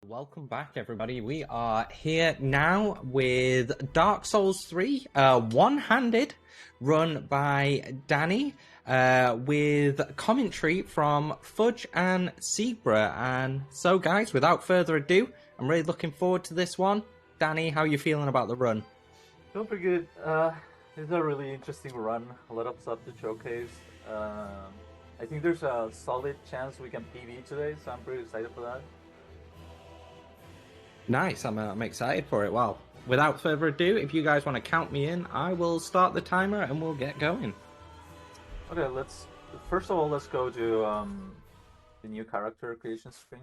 Welcome back, everybody. We are here now with Dark Souls 3, one-handed, run by Danny, with commentary from Fudge and Zebra. And so, guys, without further ado, I'm really looking forward to this one. Danny, how are you feeling about the run? Feeling pretty good. It's a really interesting run. A lot of stuff to showcase. I think there's a solid chance we can PV today, so I'm pretty excited for that. Nice, I'm excited for it. Well, without further ado, if you guys want to count me in, I will start the timer and we'll get going. Okay, first of all, let's go to the new character creation screen.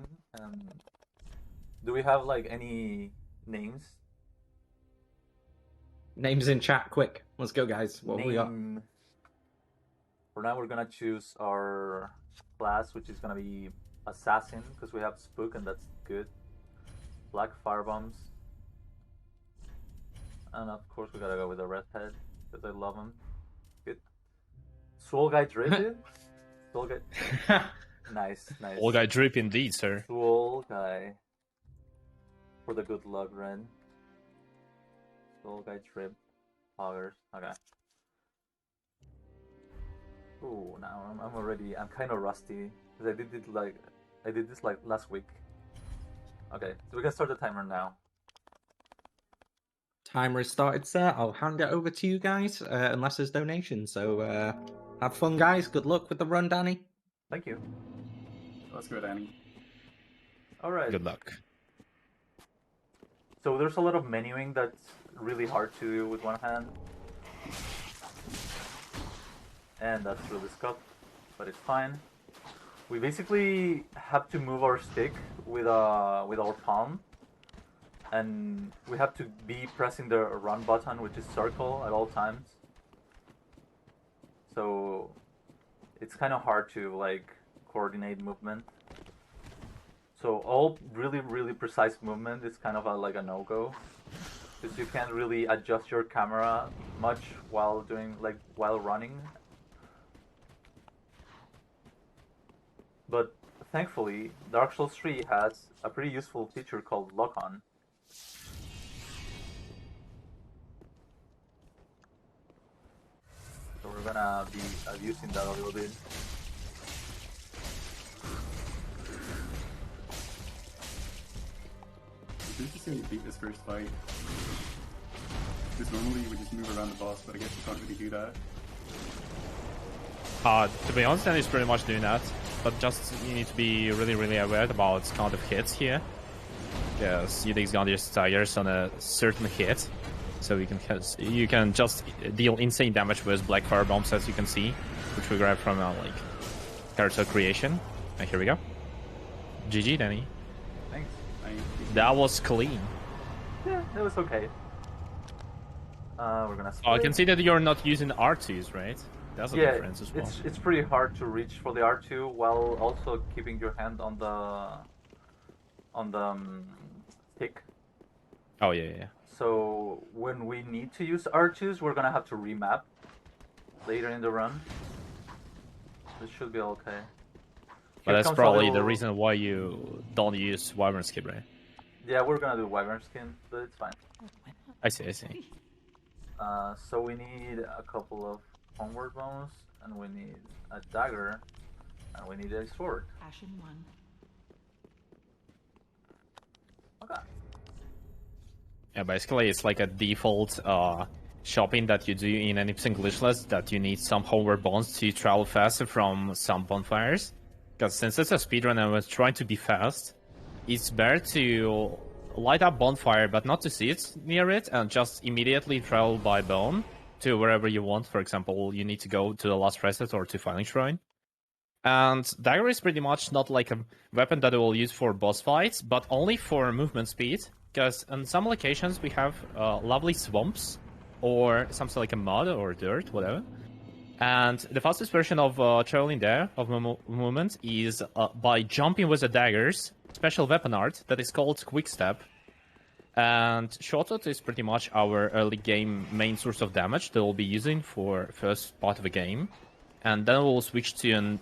Do we have like any names? Names in chat, quick. Let's go, guys. What have we got? For now, we're gonna choose our class, which is gonna be Assassin, because we have Spook, and that's good. Black Firebombs. And of course, we gotta go with the Redhead, because I love him. Good. Soul Guy Drip? Soul Guy. Nice. Soul Guy Drip indeed, sir. Soul Guy. For the good luck, Ren. Soul Guy Drip. Poggers. Okay. Ooh, now I'm kind of rusty because I did this like last week. Okay, so we can start the timer now. Timer is started, sir. I'll hand it over to you guys, unless there's donations. So have fun, guys. Good luck with the run, Danny. Thank you. Let's go, Danny. All right. Good luck. So there's a lot of menuing that's really hard to do with one hand. And that's really scuffed, but it's fine. We basically have to move our stick with our palm, and we have to be pressing the run button, which is circle, at all times. So it's kind of hard to like coordinate movement. So all really precise movement is kind of like a no-go, because you can't really adjust your camera much while running. But thankfully, Dark Souls 3 has a pretty useful feature called lock-on. So we're gonna be abusing that a little bit. It's interesting to beat this first fight. Because normally you would just move around the boss, but I guess you can't really do that. To be honest, Danny's pretty much doing that, but just you need to be really aware about kind of hits here. Yes, Udix gonna just staggers on a certain hit, so you can just deal insane damage with Black Fire Bombs, as you can see, which we grab from like character creation. And here we go. GG, Danny. Thanks. That was clean. Yeah, it was okay. We're gonna split. Oh, I can see that you're not using R2s, right? That's a difference as well. It's pretty hard to reach for the R2 while also keeping your hand on the stick. Oh yeah. So when we need to use R2s, we're gonna have to remap later in the run. This should be okay. But that's probably the reason why you don't use Wyvern Skin, right? Yeah, we're gonna do Wyvern Skin, but it's fine. I see. So we need a couple of homeward bones, and we need a dagger, and we need a sword. Ashen 1. Okay. Yeah, basically it's like a default shopping that you do in any Glitchless, that you need some homeward bones to travel faster from some bonfires. Because since it's a speedrun and we're trying to be fast, it's better to light up bonfire but not to sit near it and just immediately travel by bone to wherever you want. For example, you need to go to the last reset or to Filing Shrine. And dagger is pretty much not like a weapon that we will use for boss fights, but only for movement speed. Because on some locations we have lovely swamps or something like a mud or dirt, whatever. And the fastest version of traveling there, of movement, is by jumping with the daggers, special weapon art that is called Quick Step. And Shortcut is pretty much our early game main source of damage that we'll be using for first part of the game. And then we'll switch to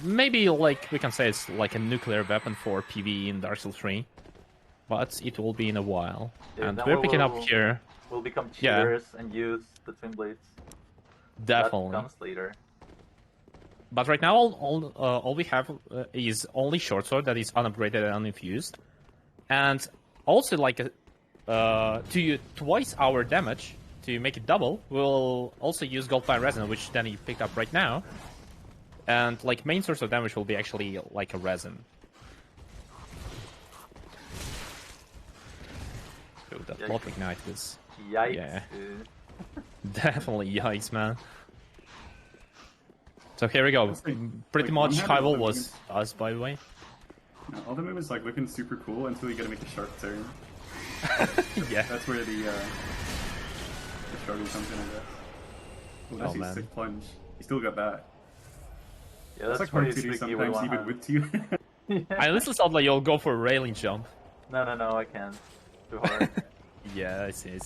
maybe like we can say it's like a nuclear weapon for PvE in Dark Souls 3. but it will be in a while. Yeah, And then we're picking up here. We'll become Yeah. cheaters and use the twin blades. Definitely. That comes later. But right now, all we have is only short sword that is unupgraded and uninfused, and also like to twice our damage to make it double. We'll also use Goldfire Resin, which Danny picked up right now, and like main source of damage will be actually like a resin. So that Yikes. Block Ignite is Yikes, Yeah. dude. definitely yikes, man. So here we go. It's like- Pretty like, much one habit Kybal of was us, by the way. No, all the movements like looking super cool until you gotta make a sharp turn. Yeah. That's where the struggle comes in, I guess. Well, that's Oh, his man. sick plunge. He still got that. Yeah, That's that's like hard pretty to do tricky with sometimes, one even hand. with two. I honestly thought like you'll go for a railing jump. No, I can't. Too hard. Yeah, I see.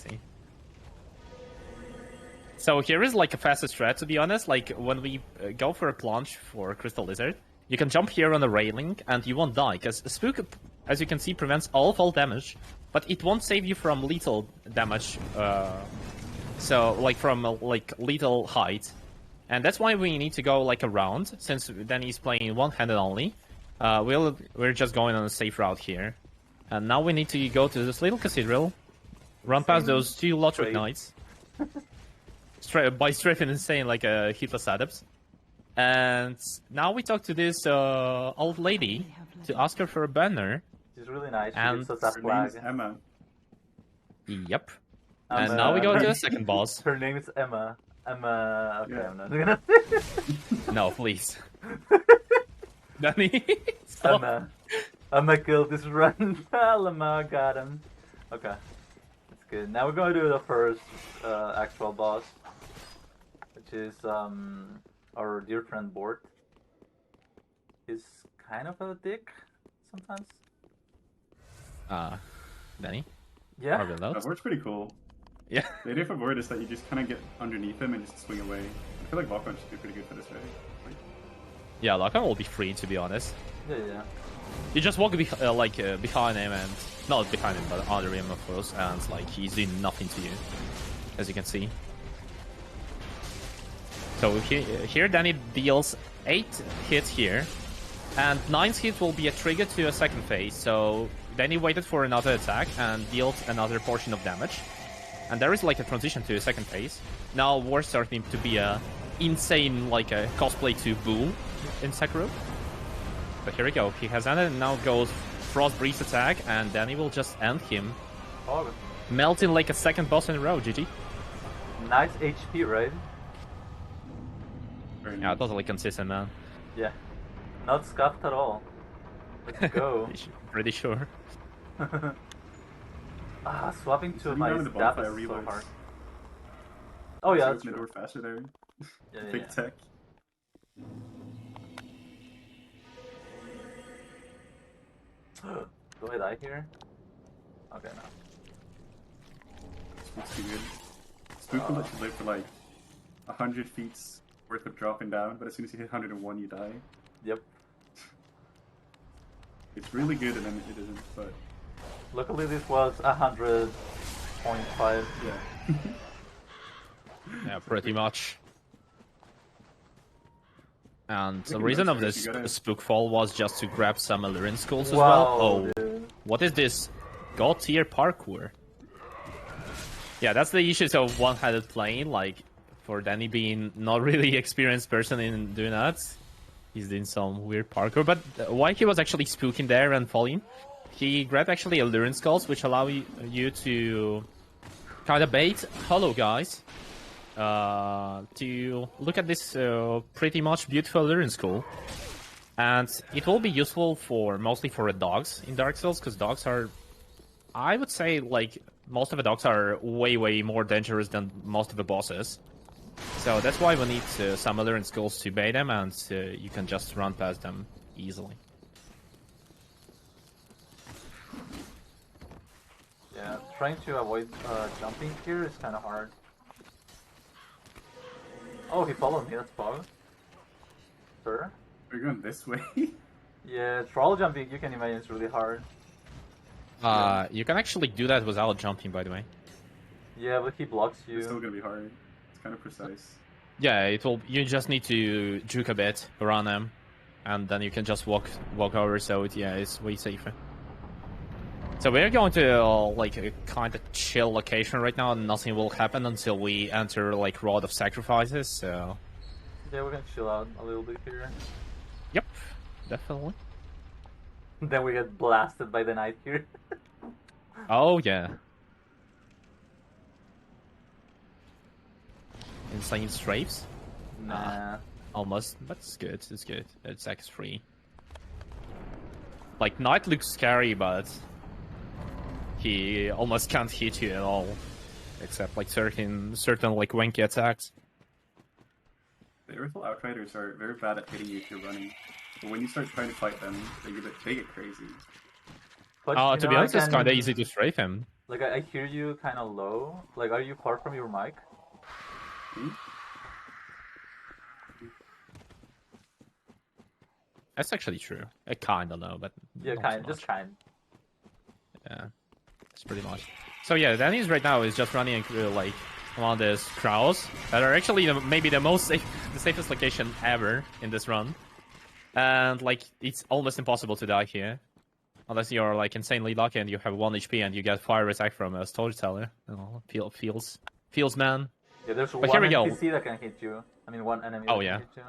So here is like a faster strat, to be honest. Like when we go for a plunge for Crystal Lizard, you can jump here on the railing and you won't die, because Spook, as you can see, prevents all fall damage, but it won't save you from lethal damage. So like from like lethal height, and that's why we need to go like around. Since then he's playing one-handed only, we're just going on a safe route here, and now we need to go to this little cathedral, run past those two Lothric Straight. knights. By strafing insane like a hitless adept. And now we talk to this old lady to ask her for a banner. She's really nice. She And gives us that Her flag. name's Emma. Yep. And now we go to the second boss. Her name is Emma. Emma. Okay, Yeah. I'm not gonna say it. No, please. Danny. Stop. Emma. Emma killed this run. Emma got him. Okay. That's good. Now we're going to do the first actual boss, which is our dear friend Bort. He's kind of a dick sometimes. Danny? Yeah. Are we allowed? That works pretty cool. Yeah. The idea for Void is that you just kind of get underneath him and just swing away. I feel like Lockman should be pretty good for this, right? Like, Yeah, Lakan will be free, to be honest. Yeah. You just walk behind him and... Not behind him, but under him, of course, and like he's doing nothing to you, as you can see. So here Danny deals 8 hits here, and 9th hit will be a trigger to a second phase, so Danny waited for another attack and dealt another portion of damage. And there is like a transition to a second phase. Now we're starting to be a insane like a cosplay to Boo in Sekiro. But here we go, he has ended and now goes Frost Breeze attack, and Danny will just end him. Oh, Melting like a second boss in a row, GG. nice HP, right? very Yeah, nice. totally consistent, man. Yeah. Not scuffed at all. Let's go. Pretty sure. Swapping to Swing my down to the staff bonfire is so reloads. hard. Oh yeah, So that's open the true. door faster there. Yeah, Big yeah. tech. Do I die here? Okay, no. Spook's too good. Spook will let you live for like 100 feet's worth of dropping down, but as soon as you hit 101, you die. Yep. It's really good, and then it isn't. But Luckily this was 100.5. yeah, Yeah, pretty much. And the Pretty reason much, of right? this You gotta- Spookfall was just to grab some Illyrian skulls as Wow, well. Oh, dude. what is this? God tier parkour. Yeah, that's the issues of one-handed playing. Like, for Danny being not really experienced person in doing that, he's doing some weird parkour. But while he was actually spooking there and falling, he grabbed actually Illyrian skulls, which allow you to kind of bait hollow guys to look at this pretty much beautiful Illyrian skull. And it will be useful for mostly for the dogs in Dark Souls, because dogs are, I would say, like, most of the dogs are way more dangerous than most of the bosses. So that's why we need some Illyrian skulls to bait them, and you can just run past them easily. Yeah, trying to avoid jumping here is kind of hard. Oh, he followed me, that's fun. Sure. we're going this way. Yeah, troll jumping, you can imagine, it's really hard. You can actually do that without jumping, by the way. Yeah, but he blocks you. It's still gonna be hard. It's kind of precise. Yeah, it will. You just need to juke a bit around them, and then you can just walk over. So it's way safer. So we're going to like a kind of chill location right now, and nothing will happen until we enter like Rod of Sacrifices. So yeah, we're gonna chill out a little bit here. Yep, definitely. Then we get blasted by the knight here. Oh yeah. Insane strafes? Nah. Almost, but it's good. It's good. It's X3. Like Knight looks scary, but he almost can't hit you at all, except like certain like wanky attacks. The Earthful Outriders are very bad at hitting you if you're running. But when you start trying to fight them, they get crazy. But, to be honest, it's kind of easy to strafe him. Like, I hear you kind of low. Like, are you far from your mic? Hmm? That's actually true. I kind of know, but Yeah, not kind, so just much. kind. Yeah, that's pretty much. So yeah, Danny's right now is just running like along these crowds that are actually maybe the safest location ever in this run, and like it's almost impossible to die here, unless you're like insanely lucky and you have 1 HP and you get fire attack from a storyteller. Oh, feels man. Yeah, there's But one here we go. NPC that can hit you. I mean, one enemy Oh, that yeah. can hit you.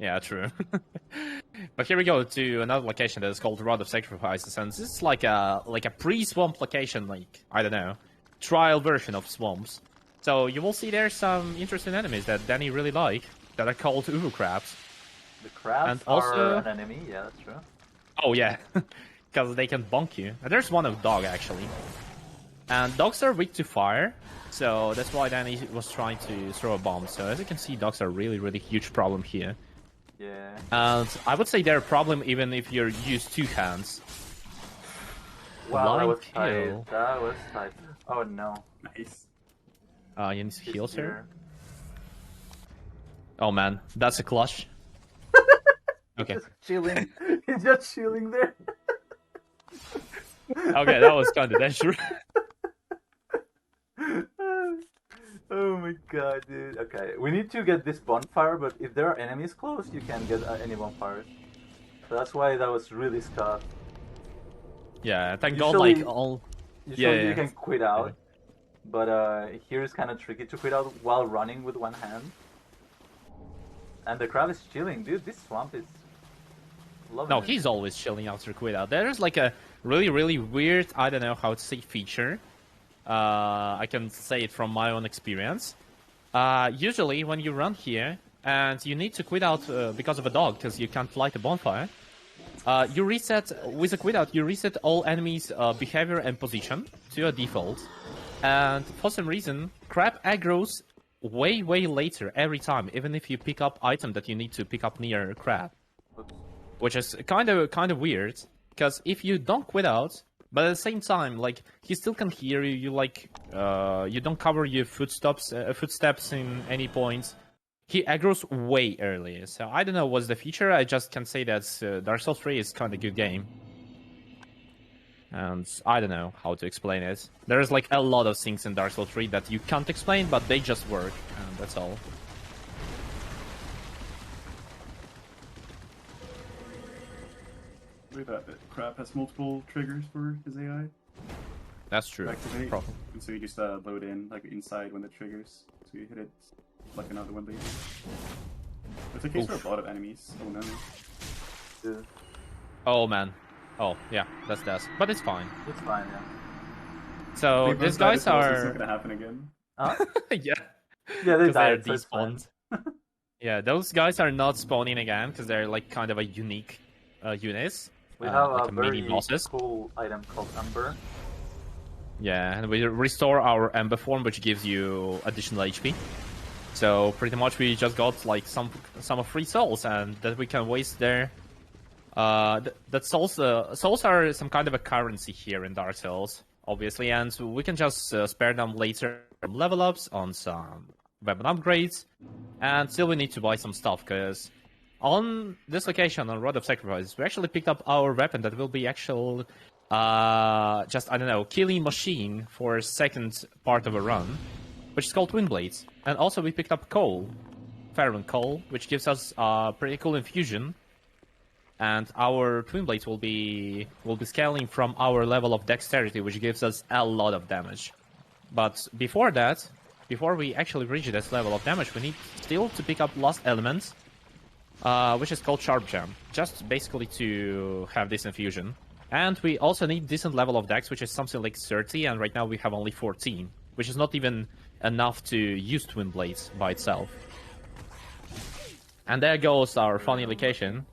Yeah, true. But here we go to another location that is called Rod of Sacrifices, and this is like a pre-swamp location, like I don't know, trial version of swamps. So you will see there some interesting enemies that Danny really like that are called Uvu crabs. The crabs And are also- an enemy, yeah, that's true. Oh yeah, because they can bonk you. And there's one of dog actually, and dogs are weak to fire, so that's why Danny was trying to throw a bomb. So as you can see, dogs are a really huge problem here. Yeah. And I would say they're a problem even if you use 2 hands. Wow, that Blind was kill. tight. That was tight. Oh no. Nice. You need to He's heal, sir. here. Oh man, that's a clutch. Okay. Just chilling. He's just chilling there. Okay, that was kind of dangerous. Oh my god, dude. Okay, we need to get this bonfire, but if there are enemies close, you can't get any bonfires. So that's why that was really scuffed. Yeah, thank God, Usually- like all. Usually Yeah. you can quit out, but here it's kind of tricky to quit out while running with one hand. And the crab is chilling, dude. This swamp is lovely. No, he's always chilling after quit out. There's like a really weird, I don't know how to say, feature. I can say it from my own experience. Usually when you run here and you need to quit out because of a dog, because you can't light a bonfire, you reset, with a quit out, you reset all enemies' behavior and position to a default. And for some reason, crab aggroes way later every time, even if you pick up item that you need to pick up near crab. Which is kind of weird, because if you don't quit out, but at the same time, like, he still can hear you, you don't cover your footsteps in any points. He aggroes way early, so I don't know what's the feature, I just can say that Dark Souls 3 is kind of good game. And I don't know how to explain it. There's like a lot of things in Dark Souls 3 that you can't explain, but they just work, and that's all. Look at that. The crab has multiple triggers for his AI. That's true. To activate. Problem. And so you just load in like inside when the triggers. So you hit it like another one later. It's a case Oof. for a lot of enemies. Oh no. Dude, Oh man. Oh yeah, that's that. But it's fine. it's fine, yeah. So If they these both die, guys it's also are. not gonna happen again. Huh? Yeah. Yeah, they Because they're died, so it's fine. despawned. Yeah, those guys are not spawning again because they're like kind of a unique units. We have like a mini very bosses. cool item called Ember. Yeah, and we restore our Ember form, which gives you additional HP. So pretty much we just got like some free souls, and that we can waste there. That souls are some kind of a currency here in Dark Souls, obviously, and we can just spare them later on level ups, on some weapon upgrades, and still we need to buy some stuff, because on this location, on Rod of Sacrifice, we actually picked up our weapon that will be just, I don't know, killing machine for second part of a run, which is called Twin Blades. And also we picked up coal, Ferron coal, which gives us pretty cool infusion. And our Twin Blades will be scaling from our level of dexterity, which gives us a lot of damage. But before that, before we actually reach this level of damage, we need still to pick up Lost Elements, which is called Sharp Jam, just basically to have this infusion. And we also need decent level of dex, which is something like 30, and right now we have only 14, which is not even enough to use Twin Blades by itself. And there goes our funny location.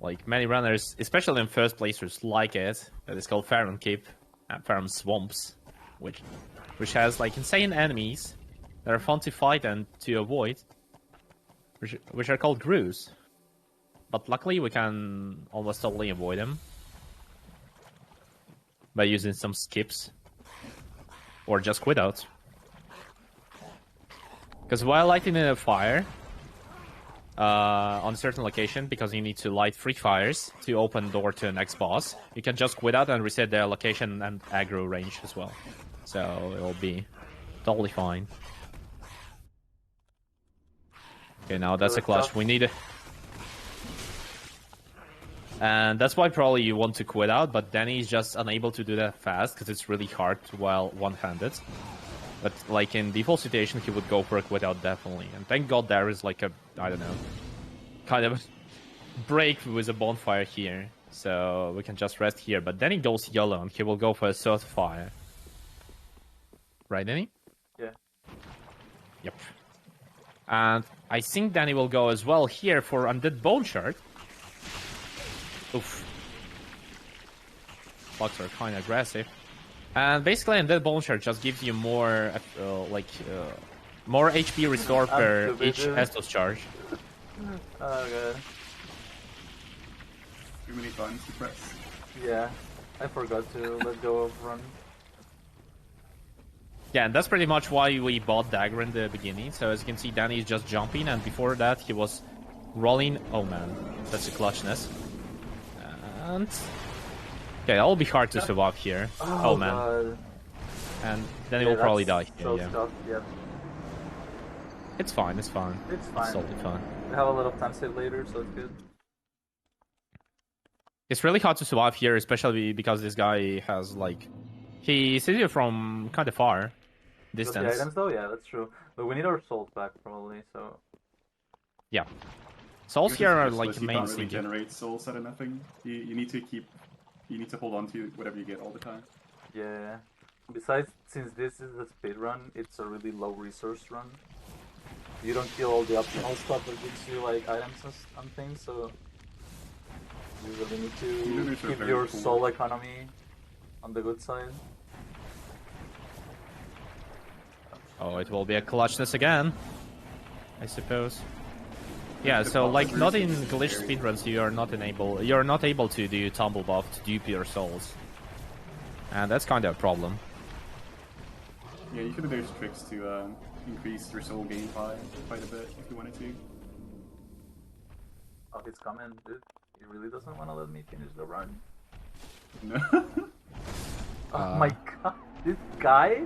Like, many runners, especially in first placers, like it. That is called Ferron Keep and Ferron Swamps, which has like insane enemies that are fun to fight and to avoid, which are called Grooves. But luckily we can almost totally avoid them by using some skips or just quit out. Because while lighting a fire on a certain location, because you need to light 3 fires to open door to the next boss, you can just quit out and reset their location and aggro range as well. So it'll be totally fine. Okay, now that's a clutch. We need it. And that's why probably you want to quit out, but Danny is just unable to do that fast because it's really hard while one-handed. But like in default situation, he would go for a quit out definitely. And thank God there is like a, I don't know, kind of break with a bonfire here. So we can just rest here. But Danny goes yellow and he will go for a third fire. Right, Danny? Yeah. Yep. And I think Danny will go as well here for Undead Bone Shard. Oof. Bugs are kind of aggressive. And basically, Undead Bone Shard just gives you more, more HP restore per each Estus charge. Oh god. Too many buttons to press. Yeah, I forgot to let go of run. Yeah, and that's pretty much why we bought Dagger in the beginning. So as you can see, Danny is just jumping, and before that he was rolling. Oh man, that's a clutchness. And okay, that'll be hard to survive here. Oh man. God. And then he will probably die here, so yeah. tough, yeah. It's fine, it's fine. It's fine. It's totally fine. We have a lot of time save later, so it's good. It's really hard to survive here, especially because this guy has like... He sees you from kind of far distance. The items though? Yeah, that's true. But we need our souls back probably, so... Yeah. Souls here are like the you main can't really thing. generate souls out of nothing. You need to keep... You need to hold on to whatever you get all the time. Yeah. Besides, since this is a speed run, it's a really low resource run. You don't kill all the optional stuff that gives you like items and things, so you really need to keep your soul economy on the good side. Oh, it will be a clutchness again, I suppose. Yeah, so like not in glitch speedruns you're not able to do tumble buff to dupe your souls. And that's kind of a problem. Yeah, you could have those tricks to increase your soul gain by quite a bit if you wanted to. Oh, he's coming, dude. He really doesn't want to let me finish the run. No. Oh my god, this guy?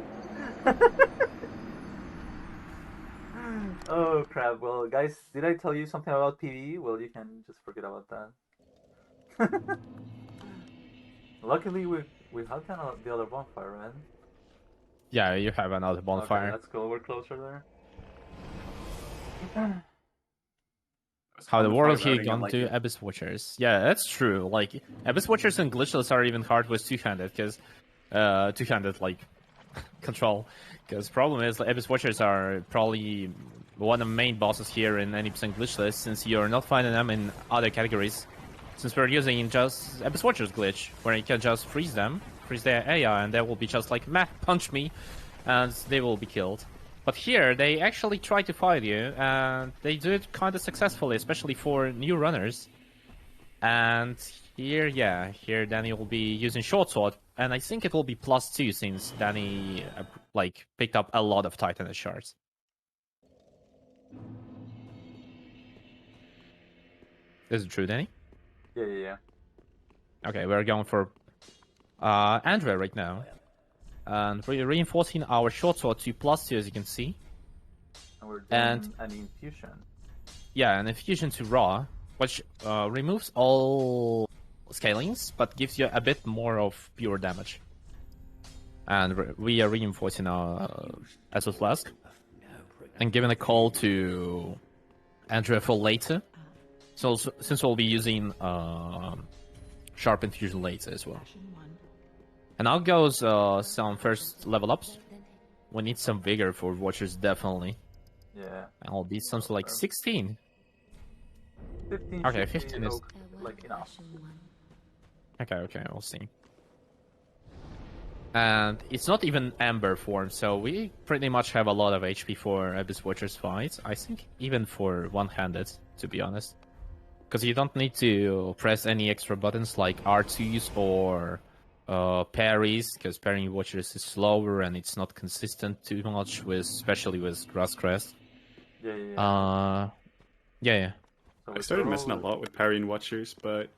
Oh crap, well guys, did I tell you something about PvE? Well, you can just forget about that. Luckily we had kind of the other bonfire, right? Yeah, you have another bonfire. Okay, let's go, we're closer there. How the world here gone to Abyss Watchers? Yeah, that's true. Like Abyss Watchers and Glitchless are even hard with two-handed, because two-handed like control. Because problem is Abyss Watchers are probably one of the main bosses here in any percent Glitchless, since you're not finding them in other categories. Since we're using just Abyss Watchers glitch, where you can just freeze them, freeze their AI, and they will be just like, meh, punch me, and they will be killed. But here, they actually try to fight you, and they do it kind of successfully, especially for new runners. And here, yeah, here Danny will be using Short Sword, and I think it will be +2 since Danny, like, picked up a lot of Titanus shards. Is it true, Danny? Yeah. Okay, we're going for Andrea right now. And we're reinforcing our short sword to +2, as you can see. And we're doing And- an infusion. Yeah, an infusion to raw, which removes all scalings, but gives you a bit more of pure damage. And we are reinforcing our Acid Flask. And giving a call to Andrea for later. So since we'll be using Sharp Infusion later as well. And now goes some first level ups. We need some vigor for Watchers, definitely. Yeah. And I'll be something like 16. 15 Okay, should be 15 is- like enough. Okay, we'll see. And it's not even Ember form, so we pretty much have a lot of HP for Abyss Watcher's fights. I think even for one-handed, to be honest. Because you don't need to press any extra buttons like R2s or parries, because parrying Watchers is slower and it's not consistent too much, especially with Grass Crest. Yeah. Yeah. So I we started throw- messing a lot with parrying Watchers, but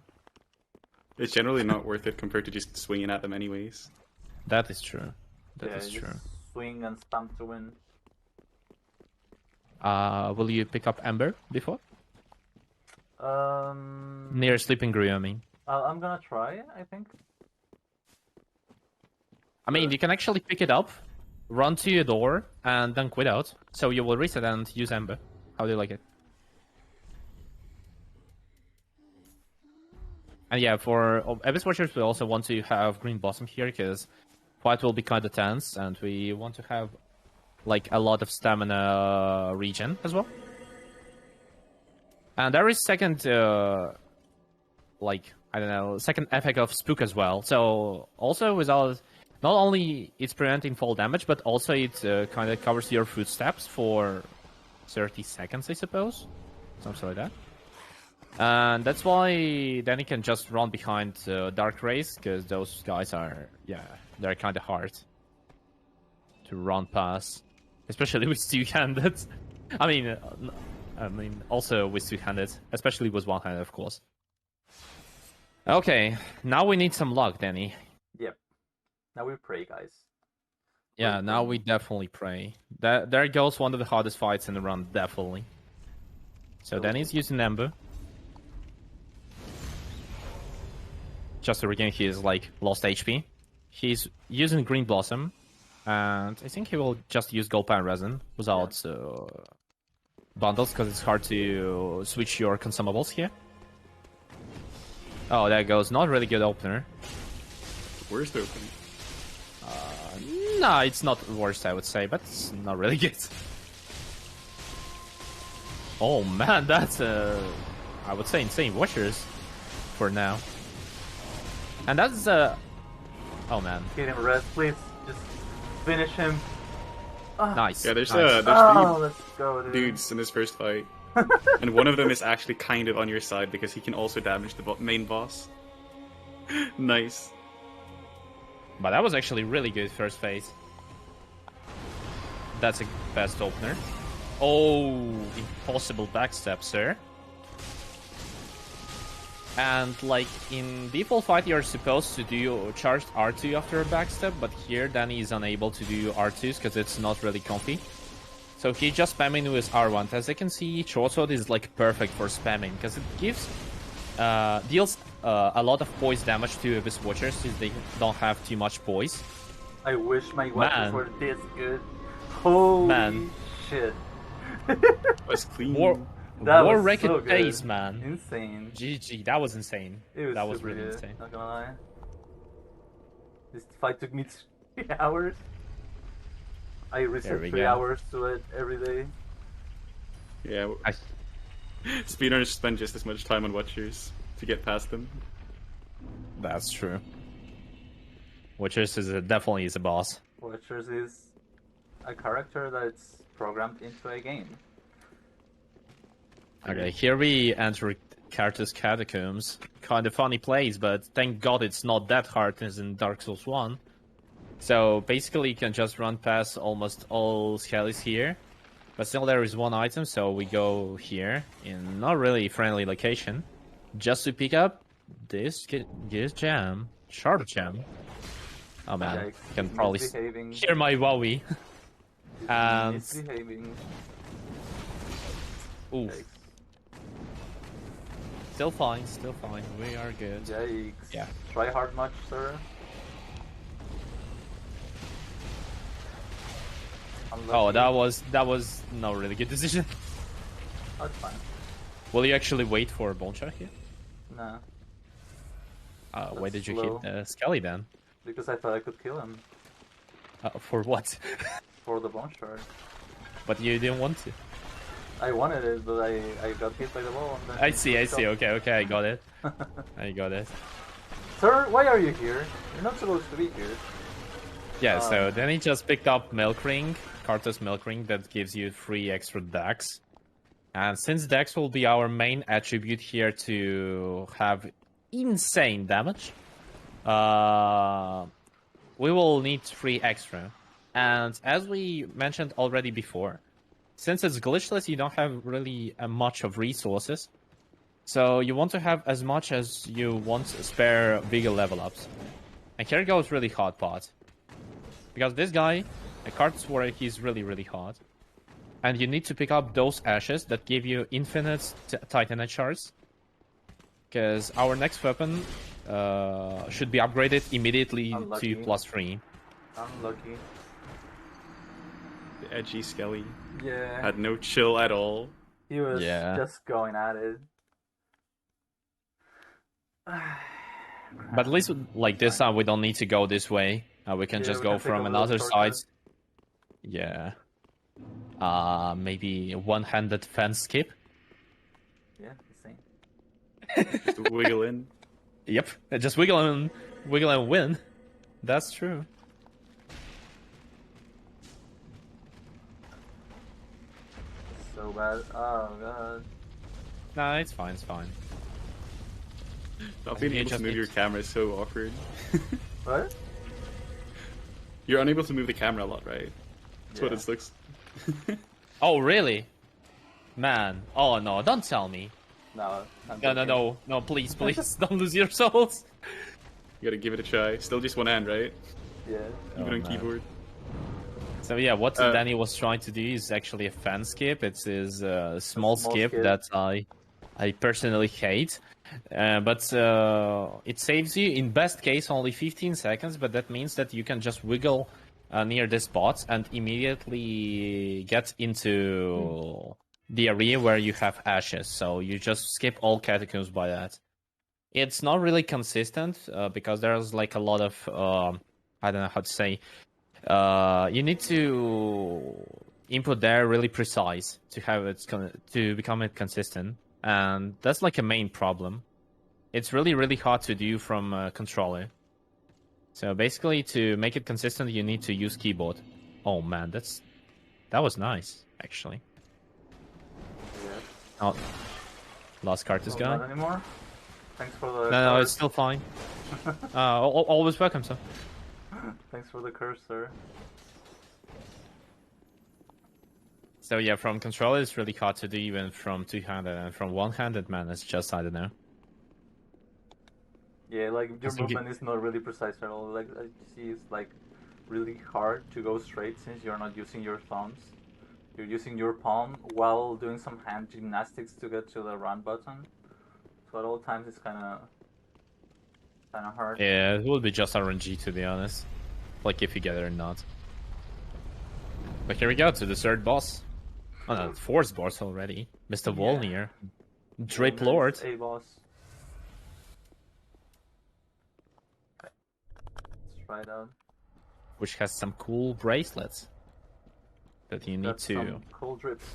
it's generally not worth it compared to just swinging at them anyways. That is true. That Yeah, is you true. just swing and spam to win. Will you pick up Ember before? Near Sleeping Grew, I mean. I'm gonna try, I think. I mean, you can actually pick it up, run to your door, and then quit out. So you will reset and use Ember. How do you like it? And yeah, for Abyss Watchers, we also want to have Green Blossom here, because fight will be kind of tense, and we want to have like a lot of stamina regen as well. And there is second, like, I don't know, second effect of Spook as well. So also without, not only it's preventing fall damage, but also it kind of covers your footsteps for 30 seconds, I suppose. Something like that. And that's why Danny can just run behind Dark Rays, because those guys are, yeah, they're kind of hard to run past, especially with two-handed. I mean, also with two-handed, especially with one-handed, of course. Okay, now we need some luck, Danny. Yep. Now we pray, guys. Yeah, now we definitely pray. There goes one of the hardest fights in the run, definitely. So Danny's using Ember. Just to regain his, like, lost HP. He's using Green Blossom. And I think he will just use Gold Pan Resin without bundles, because it's hard to switch your consumables here. Oh, there goes. Not really good opener. Worst opening. No, it's not the worst, I would say, but it's not really good. Oh man, that's I would say insane Watchers for now. And that's oh man. Get him rest, please. Just finish him. Nice. Yeah, there's nice. Oh, let's go, dude. dudes in this first fight. And one of them is actually kind of on your side because he can also damage the main boss. Nice. But that was actually really good first phase. That's a best opener. Oh, impossible backstep, sir. And like in default fight, you're supposed to do charged R2 after a backstep, but here Danny is unable to do R2s because it's not really comfy. So he just spamming with R1. As you can see, short sword is like perfect for spamming because it gives deals a lot of poise damage to Abyss Watchers since they don't have too much poise. I wish my weapons Man. were this good. Holy Man. shit. That's clean. That War was record so good. pace, man. Insane. GG, that was insane. It was That was super really good, insane. not gonna lie. This fight took me 3 hours. I reset we 3 go. hours to it every day. Yeah. Speedrunners spend just as much time on Watchers to get past them. That's true. Watchers definitely is a boss. Watchers is a character that's programmed into a game. Okay, here we enter Carter's Catacombs. Kind of funny place, but thank God it's not that hard as in Dark Souls 1. So basically you can just run past almost all skellies here. But still there is one item, so we go here in not really friendly location. Just to pick up this jam, sharp jam. Oh man, Yikes, you can he's probably misbehaving. hear my wowie. And Misbehaving. oof, Yikes. still fine, we are good. Yikes. Yeah. Try hard much, sir. Oh, Unlucky. that was no really good decision. That's fine. Will you actually wait for a bone shot here? Nah, Why That's did you slow. hit Skelly then? because I thought I could kill him For what? for the bone shard. But you didn't want to. I wanted it, but I got hit by the wall and then... I see. Okay, I got it. I got it. Sir, why are you here? You're not supposed to be here. Yeah, so then he just picked up Milk Ring, Carter's Milk Ring, that gives you 3 extra dex. And since dex will be our main attribute here to have insane damage, we will need 3 extra. And as we mentioned already before, since it's glitchless, you don't have really much of resources. So you want to have as much as you want to spare bigger level ups. And here goes really hard part. Because this guy, a card where he's really hard. And you need to pick up those ashes that give you infinite Titanite shards. Because our next weapon should be upgraded immediately Unlucky. to +3. Unlucky. The edgy Skelly Yeah. had no chill at all. He was Yeah. just going at it. But at least like this time we don't need to go this way. We can Yeah, just we go can take from a little another shortcut. side. Yeah. Maybe a one-handed fence skip. Yeah, the same. Just wiggle in. Yep. Just wiggle and win. That's true. So bad. Oh god. Nah, it's fine. It's fine. Not being You able to just move need your to- camera is so awkward. What? You're unable to move the camera a lot, right? That's what Yeah. it looks. Oh, really? Man. Oh, no. Don't tell me. No. I'm joking. No. Please. Don't lose your souls. You gotta give it a try. Still just one hand, right? Yeah. Even Oh, on man. keyboard. So yeah, what Uh, Danny was trying to do is actually a fan skip. It's his small small skip skip. that I personally hate. But it saves you, in best case, only 15 seconds, but that means that you can just wiggle near this spot and immediately get into the area where you have ashes. So you just skip all catacombs by that. It's not really consistent because there's like a lot of, I don't know how to say, you need to input there really precise to have it to become it consistent. And that's like a main problem. It's really hard to do from a controller. So basically, to make it consistent, you need to use keyboard. Oh man, that was nice, actually. Yeah. Oh, lost card this guy. Not anymore. Thanks for the. No, curse. it's still fine. Always welcome, sir. Thanks for the curse, sir. So yeah, from controller it's really hard to do, even from two-handed, and from one-handed, man, it's just, I don't know. Yeah, like your I think movement is not really precise at all. Like I see, it's like really hard to go straight since you're not using your thumbs. You're using your palm while doing some hand gymnastics to get to the run button. So at all times it's kind of hard. Yeah, it will be just RNG, to be honest. Like, if you get it or not. But here we go, to the third boss. Oh no, fourth boss already. Mr. Volnir. Drape And Lord. there's a boss. Okay. Let's try it out. Which has some cool bracelets. That you need Got to some cool drips.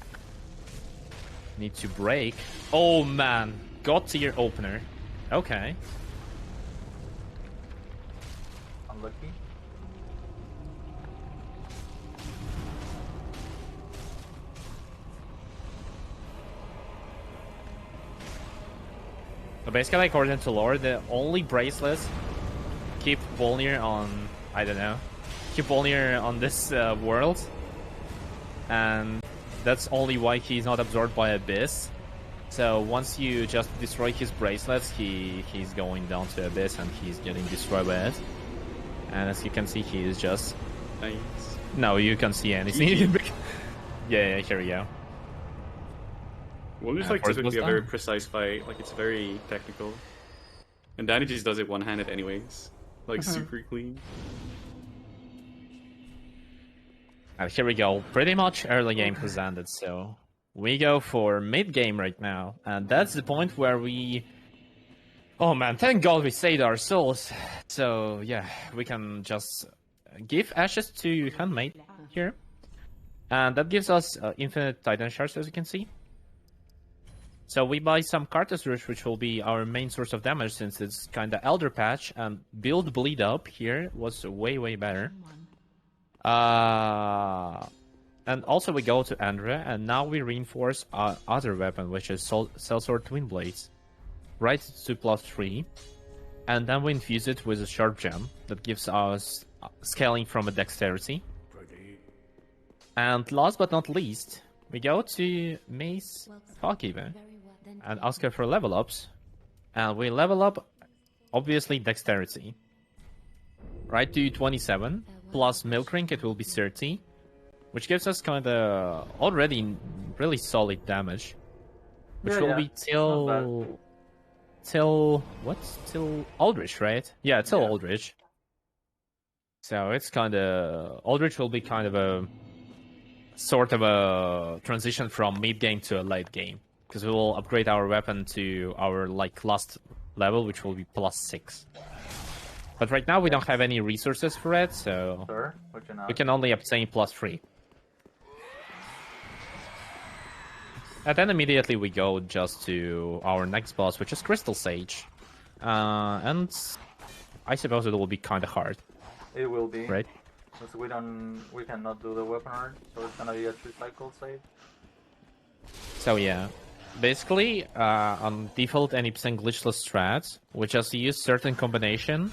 break. Oh man, God tier opener. Okay. Unlucky. So basically, according to lore, the only bracelets keep Volnir on, I don't know, keep Volnir on this world. And that's only why he's not absorbed by Abyss. So once you just destroy his bracelets, he's going down to abyss and he's getting destroyed by it. And as you can see, he is just... Nice. No, you can't see anything. Yeah, here we go. Well, it's like typically a very precise fight. Like, it's very technical. And Danny just does it one-handed anyways. Like, super clean. And here we go. Pretty much early game has ended, so... We go for mid-game right now. And that's the point where we... Oh man, thank God we saved our souls. So, yeah, we can just give ashes to Handmaid here. And that gives us infinite Titan shards, as you can see. So we buy some Cartus Rush, which will be our main source of damage since it's kinda Elder Patch, and build Bleed Up here was way better. And also we go to Andrea, and now we reinforce our other weapon, which is Sellsword Twin Blades. Right to +3, and then we infuse it with a Sharp Gem that gives us scaling from a Dexterity. And last but not least, we go to Mace Hawkeeper and ask her for level ups, and we level up obviously Dexterity. Right to 27 plus Milk Ring, it will be 30, which gives us kinda already really solid damage, which will be till Aldrich, right? Yeah, till Aldrich. So it's kinda Aldrich will be kind of a sort of a transition from mid game to a late game, because we will upgrade our weapon to our like last level, which will be +6. But right now we don't have any resources for it, so we can only obtain +3. And then immediately we go just to our next boss, which is Crystal Sage. And I suppose it will be kind of hard. It will be. Right? Because we cannot do the weapon art, so it's gonna be a 3-cycle save. So yeah. Basically, on default NPC glitchless strats, we just use certain combination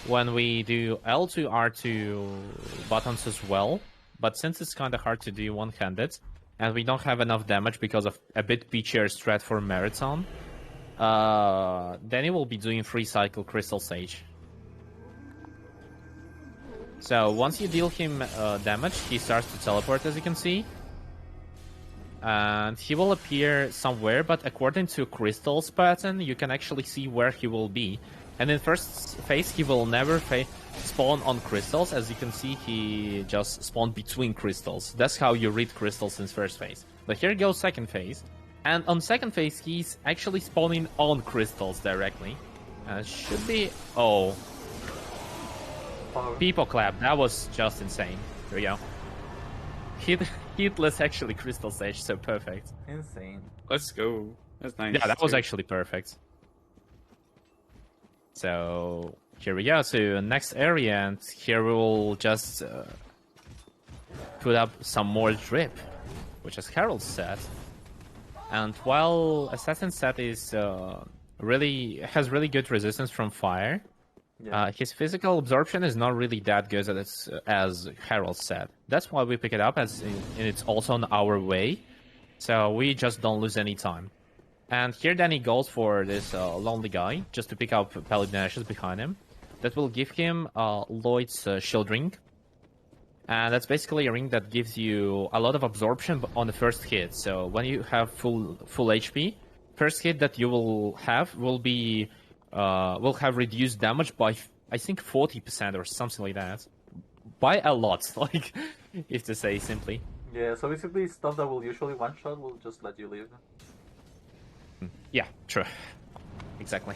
when we do L2, R2 buttons as well. But since it's kind of hard to do one-handed, and we don't have enough damage because of a bit peachier strat for Marathon, then it will be doing 3-cycle Crystal Sage. So once you deal him damage, he starts to teleport, as you can see. And he will appear somewhere, but according to Crystal's pattern, you can actually see where he will be. And in first phase, he will never spawn on crystals. As you can see, he just spawned between crystals. That's how you read crystals in first phase. But here goes second phase. And on second phase, he's actually spawning on crystals directly. Should be... Oh. People clap. That was just insane. Here we go. Hitless actually Crystal Sage, so perfect. Insane. Let's go. That's nice. Yeah, that was actually perfect. So here we go to next area, and here we will just put up some more drip, which is Herald's set. And while Assassin's set is has really good resistance from fire, his physical absorption is not really that good as Herald's set. That's why we pick it up, as it's also on our way, so we just don't lose any time. And here Danny goes for this lonely guy, just to pick up Paladin Ashes behind him. That will give him Lloyd's Shield Ring. And that's basically a ring that gives you a lot of absorption on the first hit. So when you have full HP, first hit that you will have will have reduced damage by, I think, 40% or something like that. By a lot, like, if to say simply. Yeah, so basically stuff that will usually one-shot will just let you leave. Yeah, true. Exactly.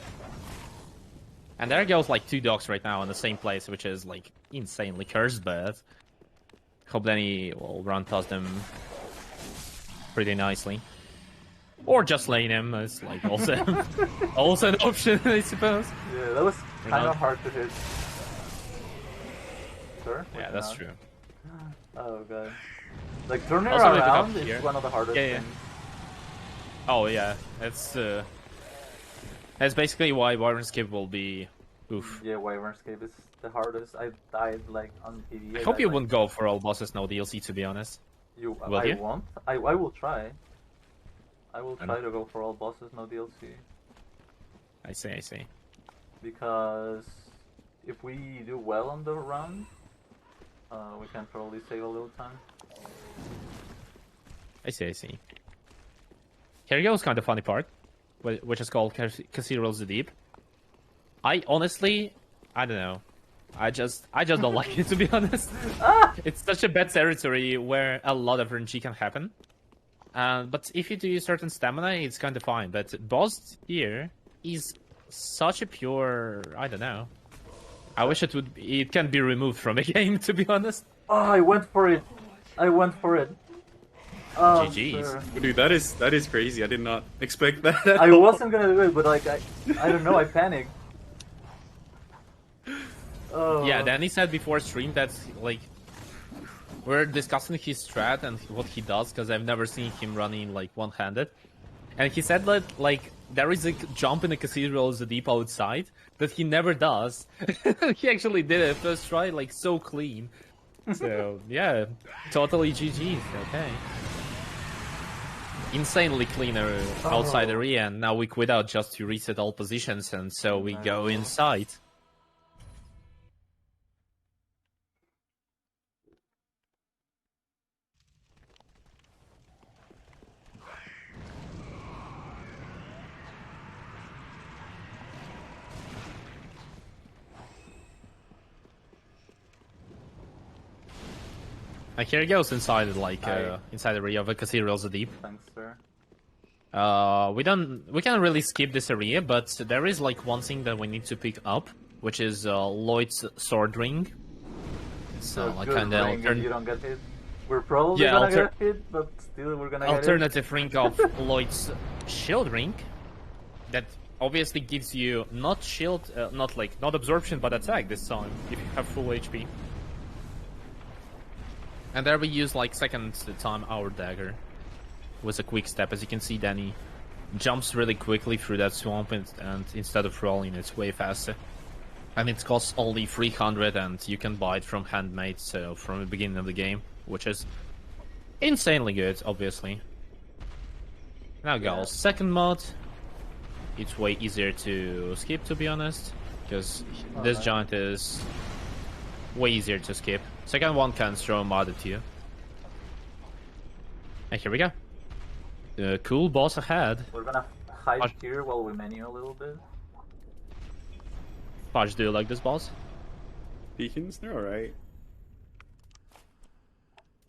And there goes like 2 dogs right now in the same place, which is like insanely cursed, but hope Danny will run past them pretty nicely. Or just lane him is like also also an option, I suppose. Yeah, that was kind of hard to hit. Sure? Yeah, that's true. Oh god. Like turning Also, around is one of the hardest things. Oh yeah, that's basically why Wyvernscape will be oof. Yeah, Wyvernscape is the hardest. I died like on PvE. I hope you wouldn't go for all bosses no DLC, to be honest. I won't. I will try. I will try to go for all bosses, no DLC. I see. Because if we do well on the run, we can probably save a little time. I see. Here goes kind of funny part, which is called Cathedrals the Deep. I honestly, I don't know. I just don't like it, to be honest. It's such a bad territory where a lot of RNG can happen. But if you do certain stamina, it's kind of fine. But boss here is such a pure, I don't know. I wish it can be removed from the game, to be honest. Oh, I went for it. Oh, GG's. sir. Dude, that is crazy. I did not expect that. I wasn't gonna do it, but like I don't know. I panicked. Oh. Yeah, Danny said before stream that like we're discussing his strat and what he does because I've never seen him running like one-handed, and he said that like there is a jump in the Cathedral the Deep outside that he never does. He actually did it first try, like so clean. So yeah, totally GG. Okay. Insanely cleaner outside area, and now we quit out just to reset all positions, and so we go inside. And here he goes inside, like inside the area of the Cathedrals the Deep. Thanks, sir. We can't really skip this area, but there is like one thing that we need to pick up, which is Lloyd's sword ring. So like kind of you don't get hit. We're probably gonna get hit, but still we're gonna get hit. Alternative ring of Lloyd's shield ring, that obviously gives you not shield, not absorption, but attack this time if you have full HP. And there we use like second time our dagger with a quick step. As you can see, Danny jumps really quickly through that swamp, and instead of rolling, it's way faster. And it costs only 300, and you can buy it from Handmade, so from the beginning of the game, which is insanely good, obviously. Now goes second mod. It's way easier to skip, to be honest, because this giant is way easier to skip. Second one can throw mod at you. And here we go. The cool boss ahead. We're gonna hide here while we menu a little bit. Podge, do you like this boss? Beacons, they're alright.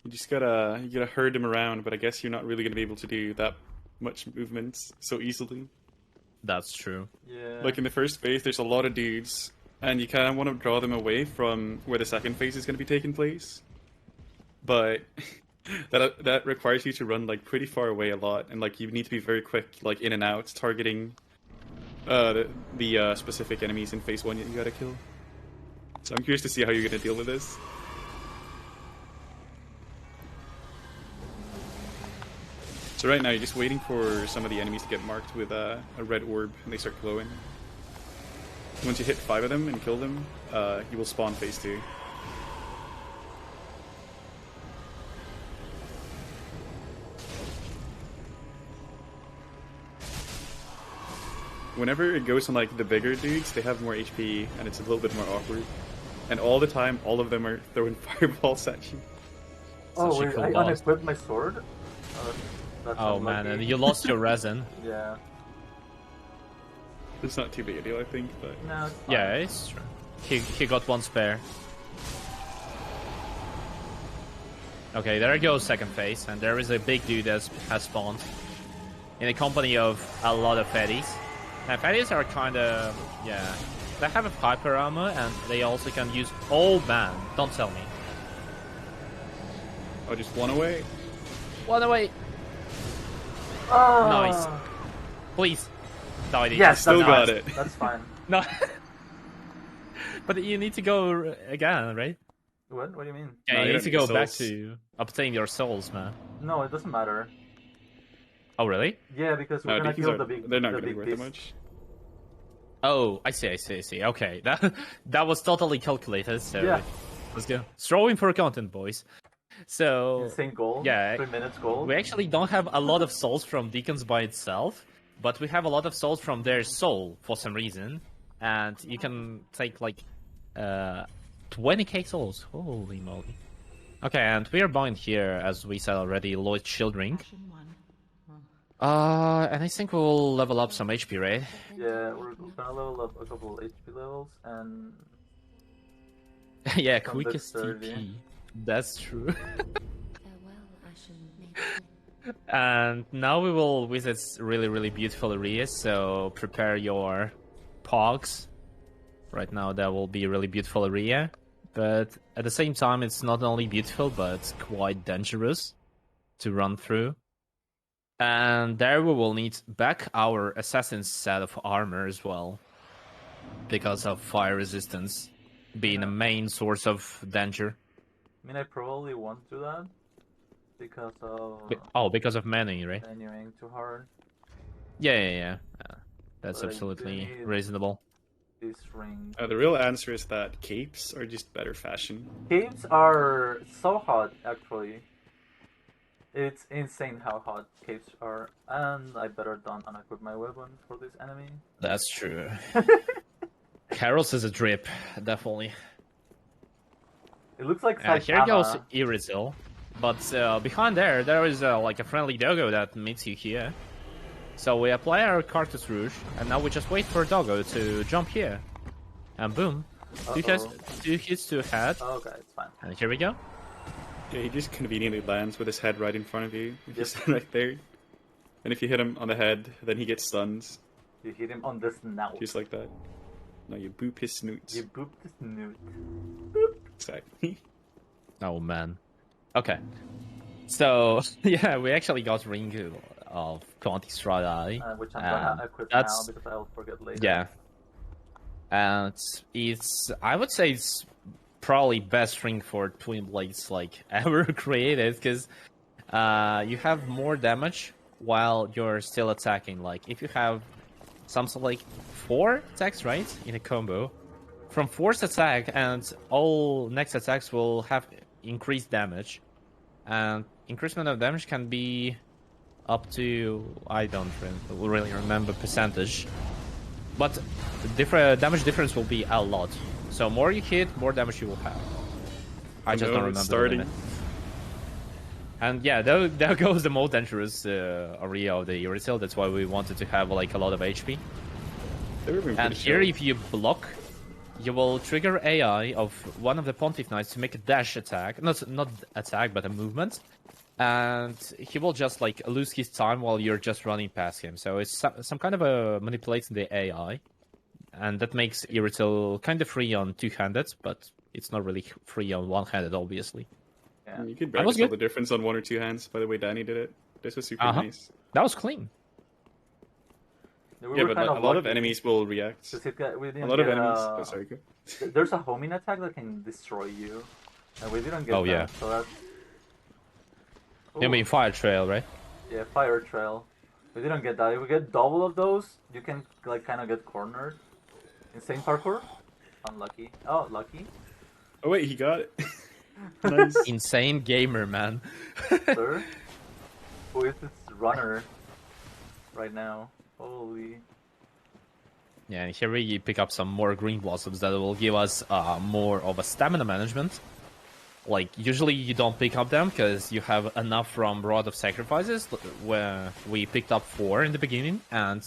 You just gotta herd them around, but I guess you're not really gonna be able to do that much movement so easily. That's true. Yeah. Like in the first phase, there's a lot of dudes, and you kind of want to draw them away from where the second phase is going to be taking place. But that requires you to run like pretty far away a lot, and like you need to be very quick, like in and out, targeting the specific enemies in phase 1 that you gotta kill. So I'm curious to see how you're gonna deal with this. So right now you're just waiting for some of the enemies to get marked with a red orb, and they start glowing. Once you hit 5 of them and kill them, you will spawn phase 2. Whenever it goes on like the bigger dudes, they have more HP and it's a little bit more awkward. And all the time, all of them are throwing fireballs at you. Oh, wait, I unequipped my sword? Oh man, and you lost your resin. Yeah. It's not too big a deal, I think, but... No, it's fine. Yeah, it's true. He got one spare. Okay, there goes second phase, and there is a big dude that has spawned in a company of a lot of fatties. And fatties are kind of, yeah, they have a hyper armor, and they also can use... Oh man, don't tell me. Oh, just one away? One away. Oh. Nice. Please. No, yes, still got it. That's fine. No. But you need to go again, right? What? What do you mean? Yeah, No, you need to go back souls. to obtain your souls, man. No, it doesn't matter. Oh, really? Yeah, because we're gonna kill the big. They're not the gonna be big worth beast. that much. Oh, I see. Okay, that was totally calculated. So Yeah. let's go. Throw in for content, boys. So Insane gold. yeah, 3 minutes gold. we actually don't have a lot of souls from Deacons by itself, but we have a lot of souls from their soul for some reason. And you can take like 20k souls. Holy moly. Okay, and we are bound here, as we said already, Lloyd Childring. And I think we'll level up some HP, right? Yeah, we're gonna level up a couple HP levels and Yeah, From quickest the 30. TP. That's true. Farewell, Ashen Maiden. And now we will visit really, really beautiful areas, so prepare your pogs. Right now that will be a really beautiful area, but at the same time it's not only beautiful, but quite dangerous to run through. And there we will need back our assassin's set of armor as well, because of fire resistance being a main source of danger. I mean I probably won't do that because of Because of many, right? menuing too hard. Yeah. That's But I do absolutely need- reasonable. This ring. The real answer is that capes are just better fashion. Caves are so hot actually. It's insane how hot caves are, and I better don't unequip my weapon for this enemy. That's true. Carol's is a drip, definitely. It looks like Here goes Saitama. Irizil. But behind there is like a friendly doggo that meets you here. So we apply our Cartus Rouge, and now we just wait for Doggo to jump here. And boom. Two hits to head. Okay, it's fine. And here we go. Yeah, he just conveniently lands with his head right in front of you. Just right there. And if you hit him on the head, then he gets stunned. You hit him on the snout. Just like that. No, you boop his snoot. You booped the snoot. Exactly. Oh man. Okay. So yeah, we actually got Ring of Quantistrada. Which I'm gonna equip that's- now because I'll forget later. Yeah. And I would say it's probably best ring for Twin Blades like ever created, because you have more damage while you're still attacking. Like if you have something like 4 attacks, right, in a combo, from force attack, and all next attacks will have increased damage, and increasement of damage can be up to, I don't really remember percentage, but the damage difference will be a lot. So more you hit, more damage you will have. I just don't remember the starting. limit. And yeah, there goes the most dangerous area of the Irizil. That's why we wanted to have like a lot of HP. They were being And pretty here, sharp. if you block, you will trigger AI of one of the Pontiff Knights to make a dash attack. Not attack, but a movement. And he will just like lose his time while you're just running past him. So it's some kind of a manipulating the AI. And that makes Irizil kind of free on two-handed, but it's not really free on one-handed, obviously. Yeah. You could That was practice all good. the difference on 1 or 2 hands, by the way Danny did it. This was super Uh-huh. nice. That was clean. We Yeah, were but kind like, of a lot of lucky, enemies will react. 'cause we A didn't lot of get, enemies. Oh, sorry, go. There's a homing attack that can destroy you, and we didn't get Oh, that. yeah. So that's. You mean Fire Trail, right? Yeah, fire trail. We didn't get that. If we get double of those, you can like kind of get cornered. Insane parkour. Unlucky. Oh, lucky. Oh wait, he got it. Nice. Insane gamer, man. Sir. Who is this runner right now? Holy. Yeah, and here we pick up some more green blossoms that will give us more of a stamina management. Like, usually you don't pick up them because you have enough from Rod of Sacrifices, where we picked up 4 in the beginning, and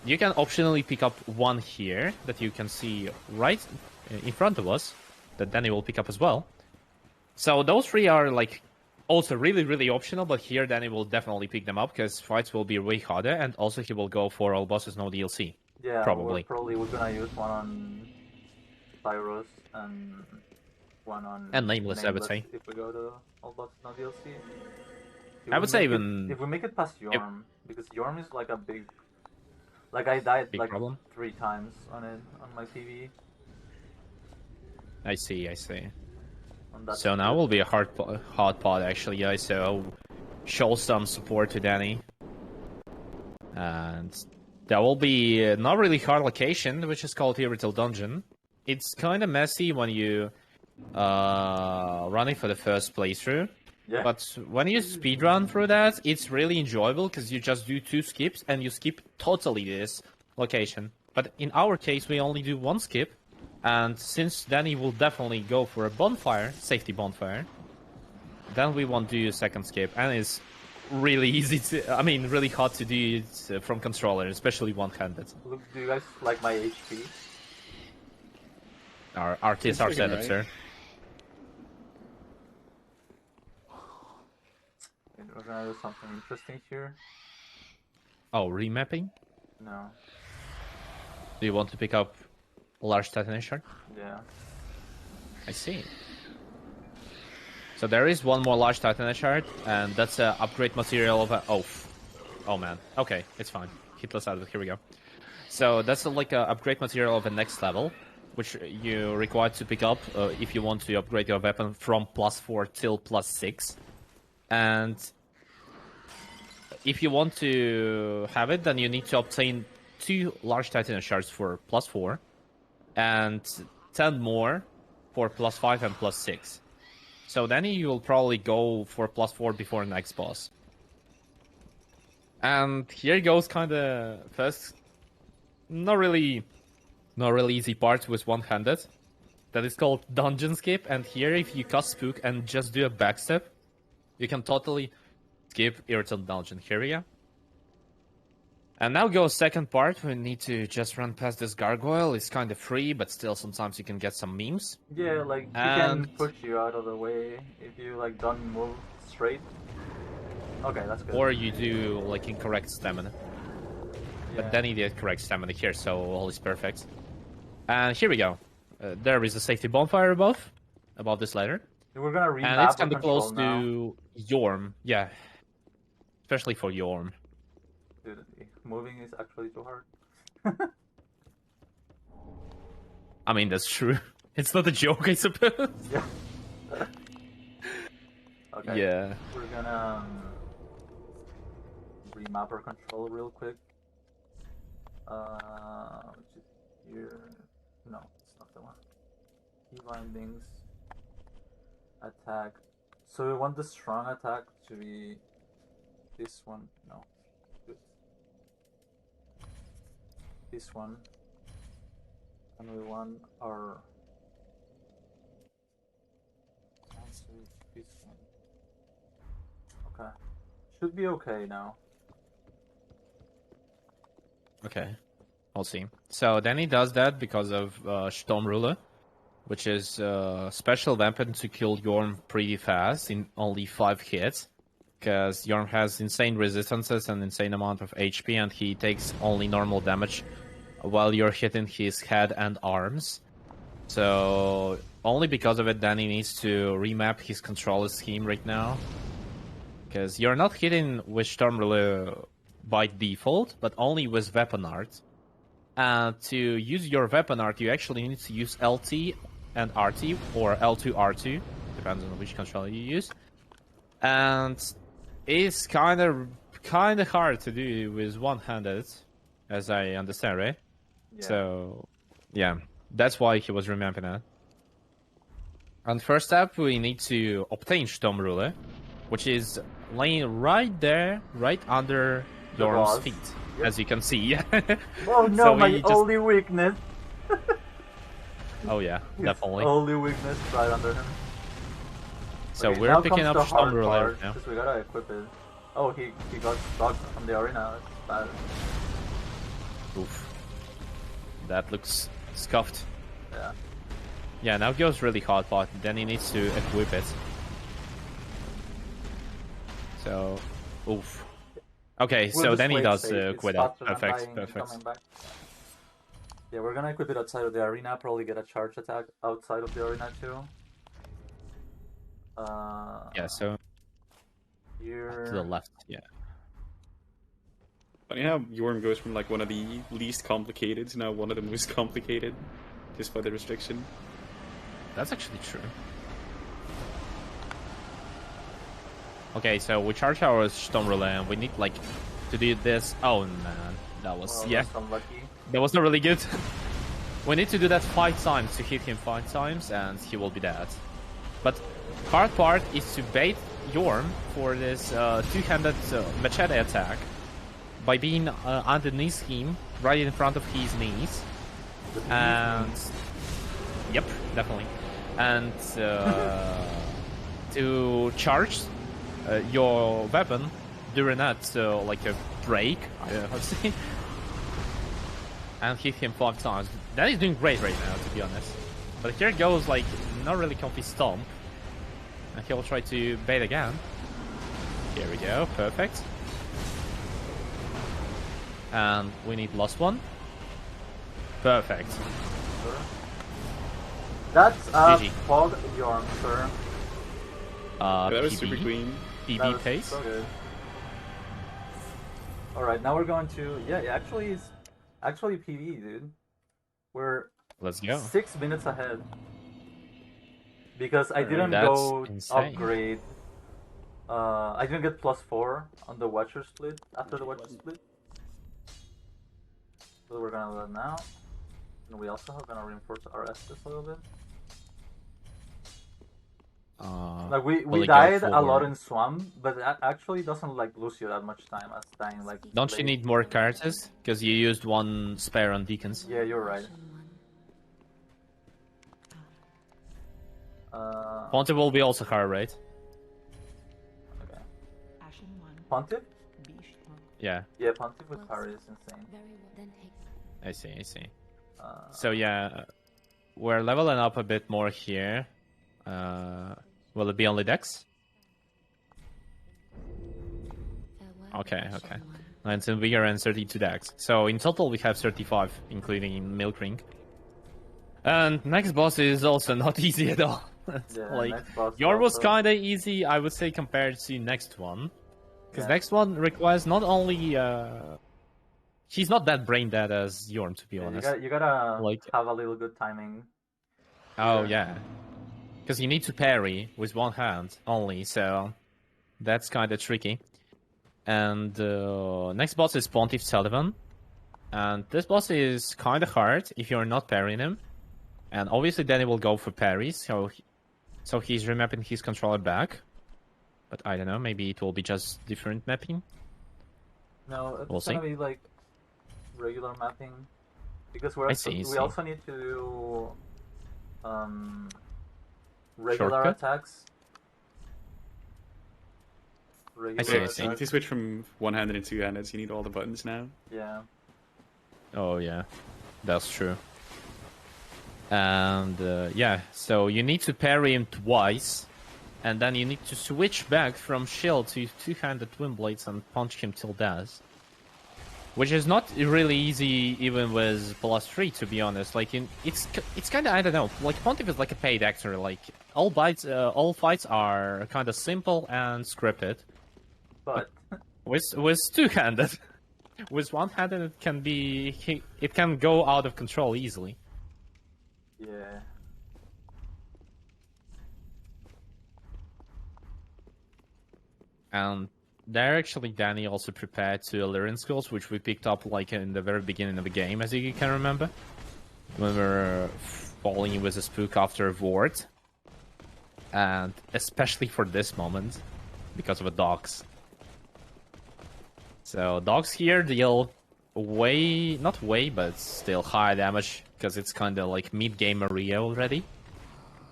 you can optionally pick up 1 here that you can see right in front of us, that Danny will pick up as well. So those 3 are like also really, really optional, but here Danny will definitely pick them up because fights will be way harder, and also he will go for all bosses, no DLC. Yeah, Probably. we're gonna use one on Cyrus and one on And Nameless, I would say. If we go to all bosses, no DLC. If I we would say make it- even- if we make it past Yorm, because Yorm is like a big. Like I died Big like problem? 3 times on it on my TV. I see. On that So now will be a hard pod actually, guys. So show some support to Danny, and there will be not really hard location, which is called Irizil Dungeon. It's kind of messy when you run it for the first playthrough, Yeah. But when you speedrun through that, it's really enjoyable because you just do 2 skips and you skip totally this location. But in our case, we only do 1 skip. And since Danny will definitely go for a bonfire, safety bonfire, then we won't do a second skip. And it's really easy to, I mean, really hard to do it from controller, especially one-handed. Look, do you guys like my HP? Our TSR setup, right. sir. Okay, we're gonna do something interesting here. Oh, remapping? No. Do you want to pick up a large Titanite shard? Yeah. I see. So there is one more large Titanite shard, and that's a upgrade material of a... Oh man. Okay, it's fine. Hitless out of it. Here we go. So that's like a upgrade material of a next level, which you require to pick up if you want to upgrade your weapon from +4 till +6. And if you want to have it, then you need to obtain 2 large Titanite shards for +4, and 10 more for +5 and +6. So then you will probably go for +4 before next boss. And here goes kinda first, not really easy part with one-handed. That is called dungeon skip, and here if you cast spook and just do a backstep, you can totally skip Irritant Dungeon. Here we go. And now goes second part. We need to just run past this gargoyle. It's kind of free, but still sometimes you can get some memes. Yeah, like he And- can push you out of the way if you like don't move straight. Okay, that's good. Or you do like incorrect stamina. yeah. But then he did correct stamina here, so all is perfect. And here we go. There is a safety bonfire above this ladder. We're gonna remap And it's our kind of close control now. to Yorm. Yeah. Especially for Yorm. Dude, moving is actually too hard. I mean, that's true. It's not a joke, I suppose. Yeah. Okay. Yeah. We're gonna remap our control real quick. Which is here. No, it's not the one. Key bindings. Attack. So we want the strong attack to be this one. No. Good. This one. And we want our answer is this one. Okay. Should be okay now. Okay. I'll see. So then he does that because of Storm Ruler, which is a special weapon to kill Yorm pretty fast in only 5 hits. Because Yorm has insane resistances and insane amount of HP, and he takes only normal damage while you're hitting his head and arms. So only because of it, Danny needs to remap his controller scheme right now. Because you're not hitting with Storm Ruler by default, but only with weapon art. And to use your weapon art, you actually need to use LT and RT, or L2 R2, depends on which controller you use. And it's kind of hard to do with one-handed, as I understand, right? Yeah. So, yeah, that's why he was remapping it. And first step, we need to obtain Storm Ruler, which is laying right there, right under The Yorm's boss. feet, Yep. as you can see. Oh no, So my we just- only weakness. Oh yeah, His definitely. only weakness right under him. So Okay, we're now picking comes up the Storm hard Ruler part, now. 'cause we gotta equip it. Oh, he got stuck from the arena. That's bad. Oof. That looks scuffed. Yeah. Yeah, now goes really hard part. Then he needs to equip it. So, oof. Okay, We'll so just then he wait does safe. It's quit out. faster than Perfect, dying and perfect. coming back. Yeah, we're gonna equip it outside of the arena. Probably get a charge attack outside of the arena too. Yeah, so Here. to the left, yeah. Funny how Yorm goes from like one of the least complicated to now one of the most complicated, just by the restriction. That's actually true. Okay, so we charge our Storm Ruler and we need like to do this. Oh man, that was Well, yeah, that's unlucky. that was not really good. We need to do that 5 times to hit him 5 times and he will be dead. But hard part is to bait Yorm for this two-handed machete attack by being underneath him, right in front of his knees. And yep, definitely. And to charge your weapon during that like a break, let's see, and hit him 5 times. That is doing great right now, to be honest. But here goes like not really comfy stomp, and he'll try to bait again. Here we go, perfect. And we need last one. Perfect. That's GG. Fog Yorm, sir. That was PB, super clean. That PB was pace. so good. Alright, now we're going to... Yeah, it's actually PB, dude. We're Let's go. 6 minutes ahead. Because I didn't That's go insane. upgrade. I didn't get +4 on the Watcher split, after the Watcher split. So we're gonna do that now. And we also are gonna reinforce our Estes a little bit. Like we will it go died a lot for- in Swamp, but that actually doesn't like lose you that much time as dying like. Don't you late. need more cards? Because you used one spare on Deacons. Yeah, you're right. Ponte will be also hard, right? Okay. Pontiff? Yeah, Yeah, Pontiff with parry is insane. Very well. Then take I see, I see. Uh, So yeah, we're leveling up a bit more here. Will it be only Dex? farewell. Okay, Ashen okay. One. 19 Vigor and 32 Dex. So in total we have 35, including Milk Ring. And next boss is also not easy at all. Yeah, Like, next boss yours was also- kinda easy, I would say, compared to next one. Because Yeah. next one requires not only... He's not that brain dead as Yorm, to be Yeah, honest. you gotta Like- have a little good timing. Oh, Yeah. yeah. Because you need to parry with one hand only, so that's kind of tricky. And next boss is Pontiff Sullivan. And this boss is kind of hard if you're not parrying him. And obviously then he will go for parries, so he's remapping his controller back. But I don't know, maybe it will be just different mapping. No, it's We'll gonna see. be like regular mapping. Because I see, I we see. also need to do regular Shortcut? attacks. Regular I see. You need to switch from one-handed and two-handed, so you need all the buttons now. Yeah. Oh yeah, that's true. And yeah, so you need to parry him twice, and then you need to switch back from shield to two-handed twin blades and punch him till death. Which is not really easy even with +3, to be honest. Like it's kind of, I don't know. Like Pontiff is like a paid actor. Like all fights are kind of simple and scripted. But With two-handed, with one-handed it can go out of control easily. yeah. And there actually Danny also prepared 2 Illyrian skills, which we picked up like in the very beginning of the game, as you can remember. When we were falling with a spook after Ward. And especially for this moment, because of the dogs. So dogs here deal not way, but still high damage, because it's kinda like mid-game Maria already.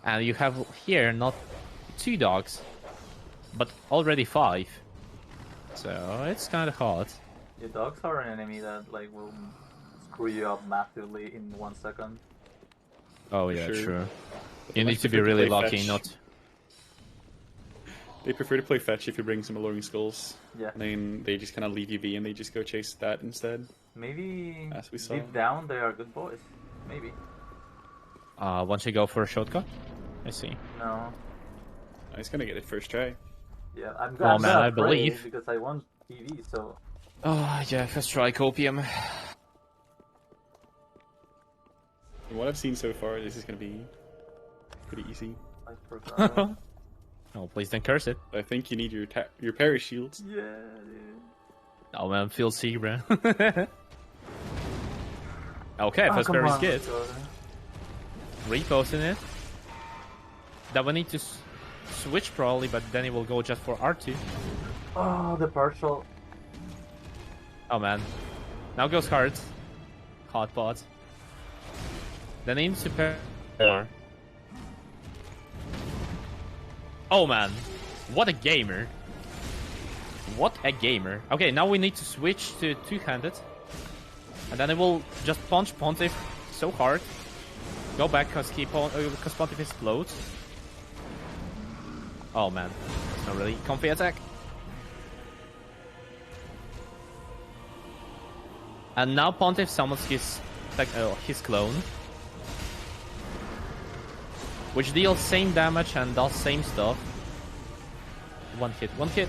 And you have here not 2 dogs, but already 5. So it's kind of hard. Your dogs are an enemy that like will screw you up massively in 1 second. Oh yeah, Sure. true. You much need to be prefer to really play lucky fetch. not... They prefer to play fetch if you bring some alluring skulls. Yeah. And then they just kind of leave you be and they just go chase that instead. Maybe As we saw. deep down they are good boys. Maybe. Once you go for a shortcut? I see. No. He's gonna get it first try. Yeah, I'm, Oh, I'm man, gonna I pray believe. because I want PV. So Oh yeah, first try Copium. From what I've seen so far, this is gonna be pretty easy. I forgot. Oh, please don't curse it. But I think you need your parry shields. Yeah, dude. Oh man, feel C, bro. Okay, Oh, first come pair is on, good. Jordan. Reposting it. That we need to switch probably, but then he will go just for R2. Oh, the partial. Oh man. Now goes hard. Hot pot. Then in super. Oh man. What a gamer. What a gamer. Okay, now we need to switch to two-handed. And then it will just punch Pontiff so hard. Go back because Pontiff explodes. Oh man. It's not really comfy attack. And now Pontiff summons his clone. Which deals same damage and does same stuff. One hit, one hit.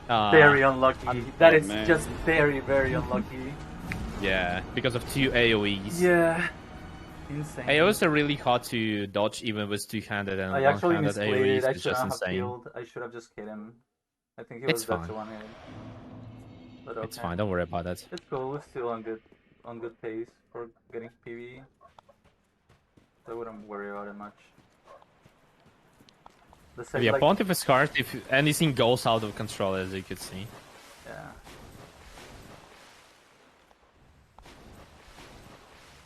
Very unlucky. That is man. just very, very unlucky. Yeah, because of 2 AoEs. Yeah. Insane. AoEs are really hard to dodge even with two-handed and I actually one-handed misplayed. AoEs. I It's shouldn't just have insane. healed. I should have just hit him. I think he It's was back fine. to one hit. But okay. It's fine, don't worry about that. It's cool. We're still on good pace for getting PvE. So I wouldn't worry about it much. The same, Yeah, like, Pontiff is hard if anything goes out of control, as you could see. yeah.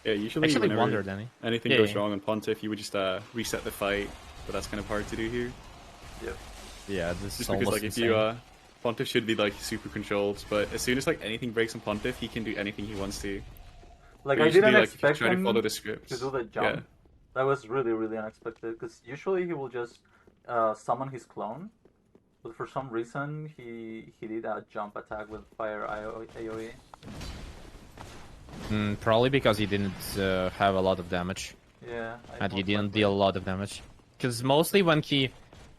Yeah, usually Actually whenever wonder, Danny. anything Yeah, goes yeah. wrong on Pontiff, you would just reset the fight, but that's kind of hard to do here. Yep. Yeah, this Just is because almost like insane. if you Pontiff should be like super controlled, but as soon as like anything breaks on Pontiff, he can do anything he wants to. Like But I usually, didn't like, if you expect try to him follow the scripts. to do the jump. Yeah. That was really, really unexpected. Because usually he will just summon his clone, but for some reason he did a jump attack with fire AoE. Probably because he didn't have a lot of damage. Yeah. And he didn't deal a lot of damage. Because mostly when he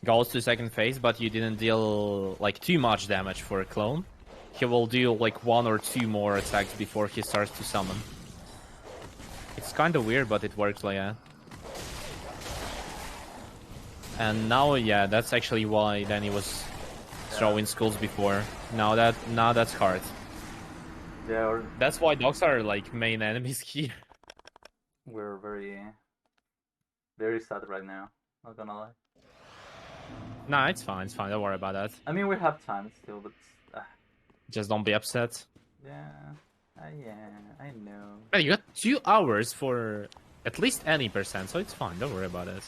goes to second phase, but you didn't deal like too much damage for a clone, he will do like 1 or 2 more attacks before he starts to summon. It's kind of weird, but it works like that. And now, yeah, that's actually why Danny was throwing skulls before. Now that's hard. Yeah. Or That's why dogs are like main enemies here. we're very, very sad right now. Not gonna lie. Nah, it's fine, don't worry about that. I mean, we have time still, but Just don't be upset. yeah, I know. Hey, you got 2 hours for at least any percent, so it's fine. Don't worry about it.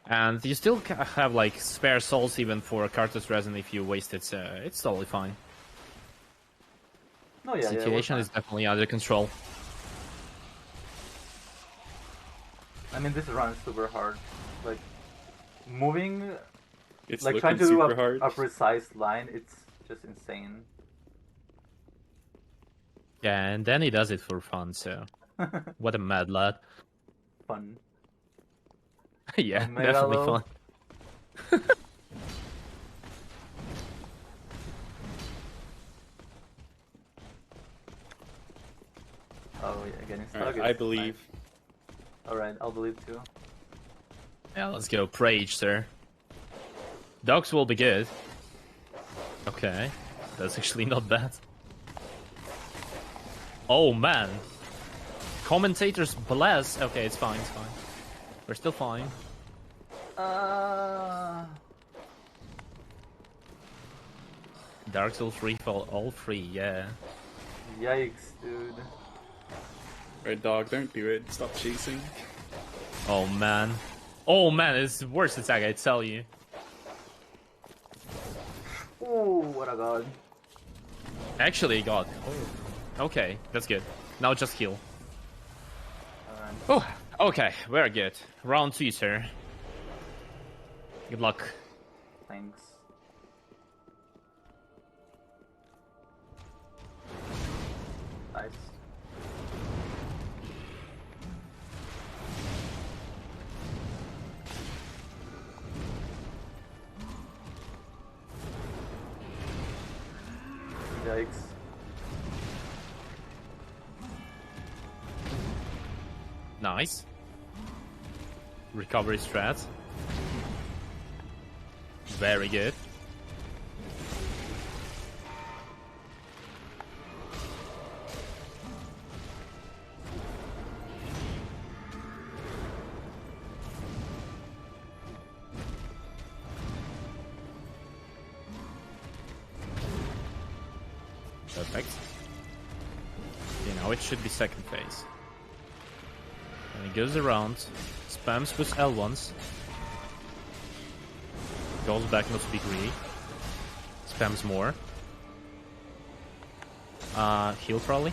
And you still have like spare souls even for Cartus Resin if you waste it, so it's totally fine. No, yeah, Situation is definitely under control. I mean, this run is super hard. Like moving, It's like looking trying to do super hard. a precise line. It's just insane. Yeah, and then he does it for fun, so what a mad lad. Fun. Yeah, Omega definitely low. fun. Oh yeah, getting stuck. Alright, is I believe. nice. All right, I'll believe too. Yeah, let's go. Prage, sir. Dogs will be good. Okay, that's actually not bad. Oh man, Commentator's bless. Okay, it's fine, it's fine. We're still fine. Dark Souls 3 for all 3, yeah. Yikes, dude. Alright, dog, don't do it. Stop chasing. Oh man. Oh man, it's the worst attack, I tell you. Oh, what a god. Actually, God. Oh. Okay, that's good. Now just heal. Alright. Oh, okay, very good. Round 2, sir. Good luck. Thanks. Nice. Yikes. Nice. Recovery strat. Very good. Perfect. Okay, now it should be second phase. And he goes around, spams with L1s. Goes back, not to be greedy. Spams more. Heal probably.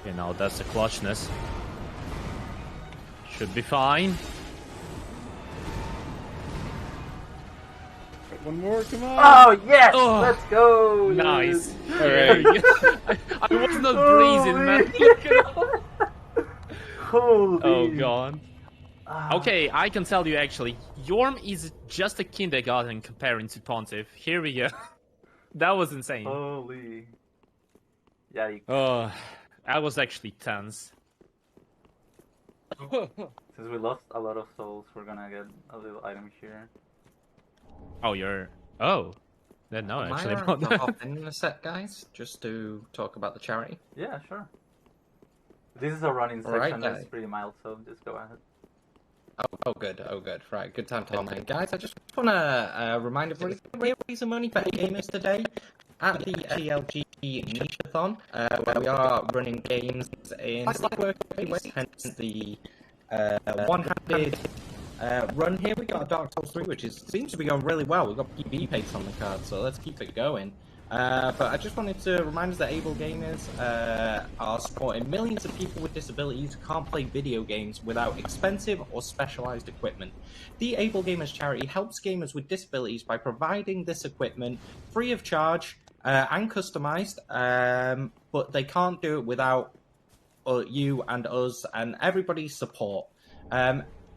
Okay, now that's the clutchness. Should be fine. One more, come on! Oh yes! Oh, Let's go! dude. Nice. Alright. I was not breathing, man. Look at that. Holy. Oh god. Ah. Okay, I can tell you actually, Yorm is just a kindergarten comparing to Pontiff. Here we go. That was insane. Holy. Yeah. Oh, I was actually tense. Since we lost a lot of souls, we're gonna get a little item here. Oh, you're... Oh. Then no, Am actually I not. allowed to hop in a sec, guys, just to talk about the charity? Yeah, sure. This is a running section Alright, that's guys. pretty mild, so just go ahead. Oh, good. Oh, good. Right, good time to hop in. Guys, I just want to remind everybody, we're raising money for gamers today at the FTLG Niche-Athon, where we are running games in slightly working ways, hence the one-handed run here. We got a Dark Souls 3, which seems to be going really well. We've got PB pace on the card, so let's keep it going. But I just wanted to remind us that Able Gamers are supporting millions of people with disabilities who can't play video games without expensive or specialized equipment. The Able Gamers charity helps gamers with disabilities by providing this equipment free of charge and customized, but they can't do it without you and us and everybody's support.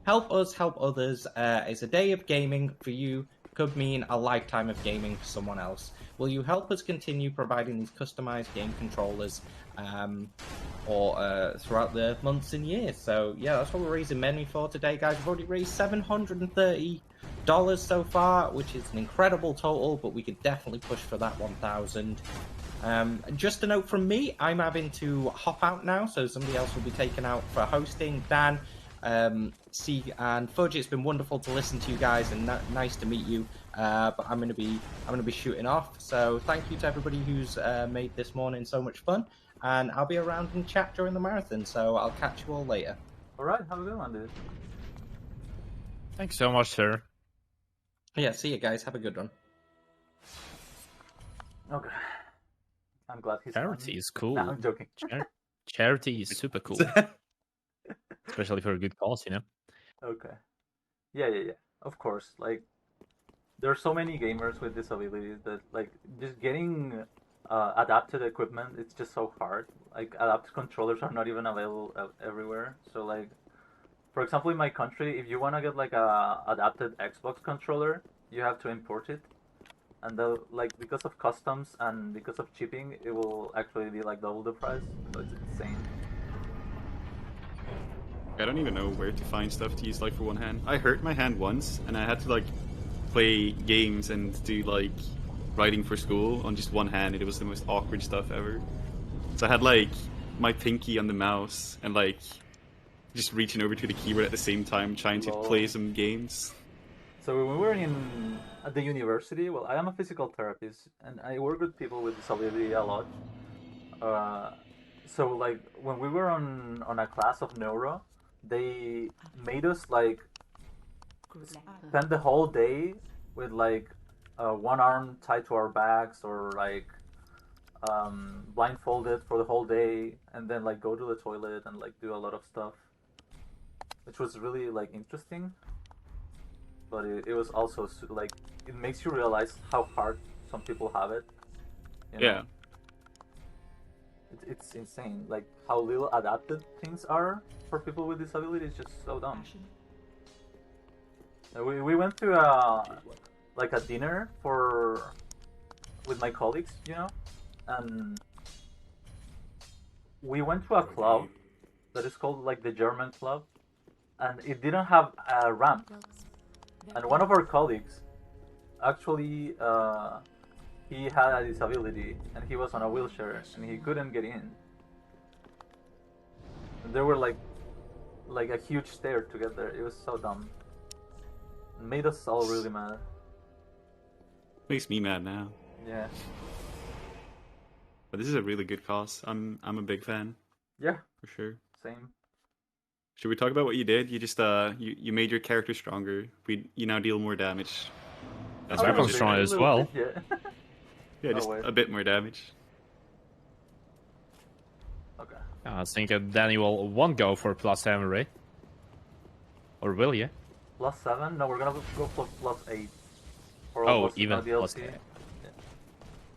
Help us, help others. It's a day of gaming for you. Could mean a lifetime of gaming for someone else. Will you help us continue providing these customized game controllers throughout the months and years? So yeah, that's what we're raising money for today, guys. We've already raised $730 so far, which is an incredible total, but we could definitely push for that 1,000. Just a note from me, I'm having to hop out now, so somebody else will be taken out for hosting. Dan, C and Fudge, it's been wonderful to listen to you guys and nice to meet you. But I'm gonna be shooting off. So thank you to everybody who's made this morning so much fun, and I'll be around in chat during the marathon. So I'll catch you all later. All right, have a good one, dude. Thanks so much, sir. Yeah, see you guys. Have a good one. Okay. I'm glad he's Charity on. is cool. No, I'm joking. Charity is super cool. Especially for a good cause, you know? Okay. Yeah. Of course. Like, there are so many gamers with disabilities that, like, just getting adapted equipment, it's just so hard. Like, adapted controllers are not even available everywhere. So, like, for example, in my country, if you want to get, like, a adapted Xbox controller, you have to import it. And, like, because of customs and because of shipping, it will actually be, like, double the price. So it's insane. I don't even know where to find stuff to use like for one hand. I hurt my hand once, and I had to like play games and do like writing for school on just one hand, and it was the most awkward stuff ever. So I had like my pinky on the mouse and like just reaching over to the keyboard at the same time, trying to play some games. So when we were at the university, well, I am a physical therapist, and I work with people with disability a lot. So like when we were on a class of neuro, they made us like spend the whole day with like one arm tied to our backs or like blindfolded for the whole day, and then like go to the toilet and like do a lot of stuff, which was really like interesting. But it was also like it makes you realize how hard some people have it. You know? Yeah. It's insane, like how little adapted things are for people with disabilities. Just so dumb. We went to like a dinner with my colleagues, you know, and we went to a club that is called like the German club, and it didn't have a ramp. And one of our colleagues actually he had a disability and he was on a wheelchair and he couldn't get in. And there were like a huge stair to get there. It was so dumb. It made us all really mad. Makes me mad now. Yeah. But this is a really good cause. I'm a big fan Yeah. for sure. Same. Should we talk about what you did? You just you made your character stronger. You now deal more damage. That's Weapon what you did. strong as well. Yeah. Yeah, just wait. a bit more damage. Okay. I think Danny won't go for +7, right? Or will you? +7? No, we're gonna go for +8. For Oh, almost even no DLC. +8. Yeah.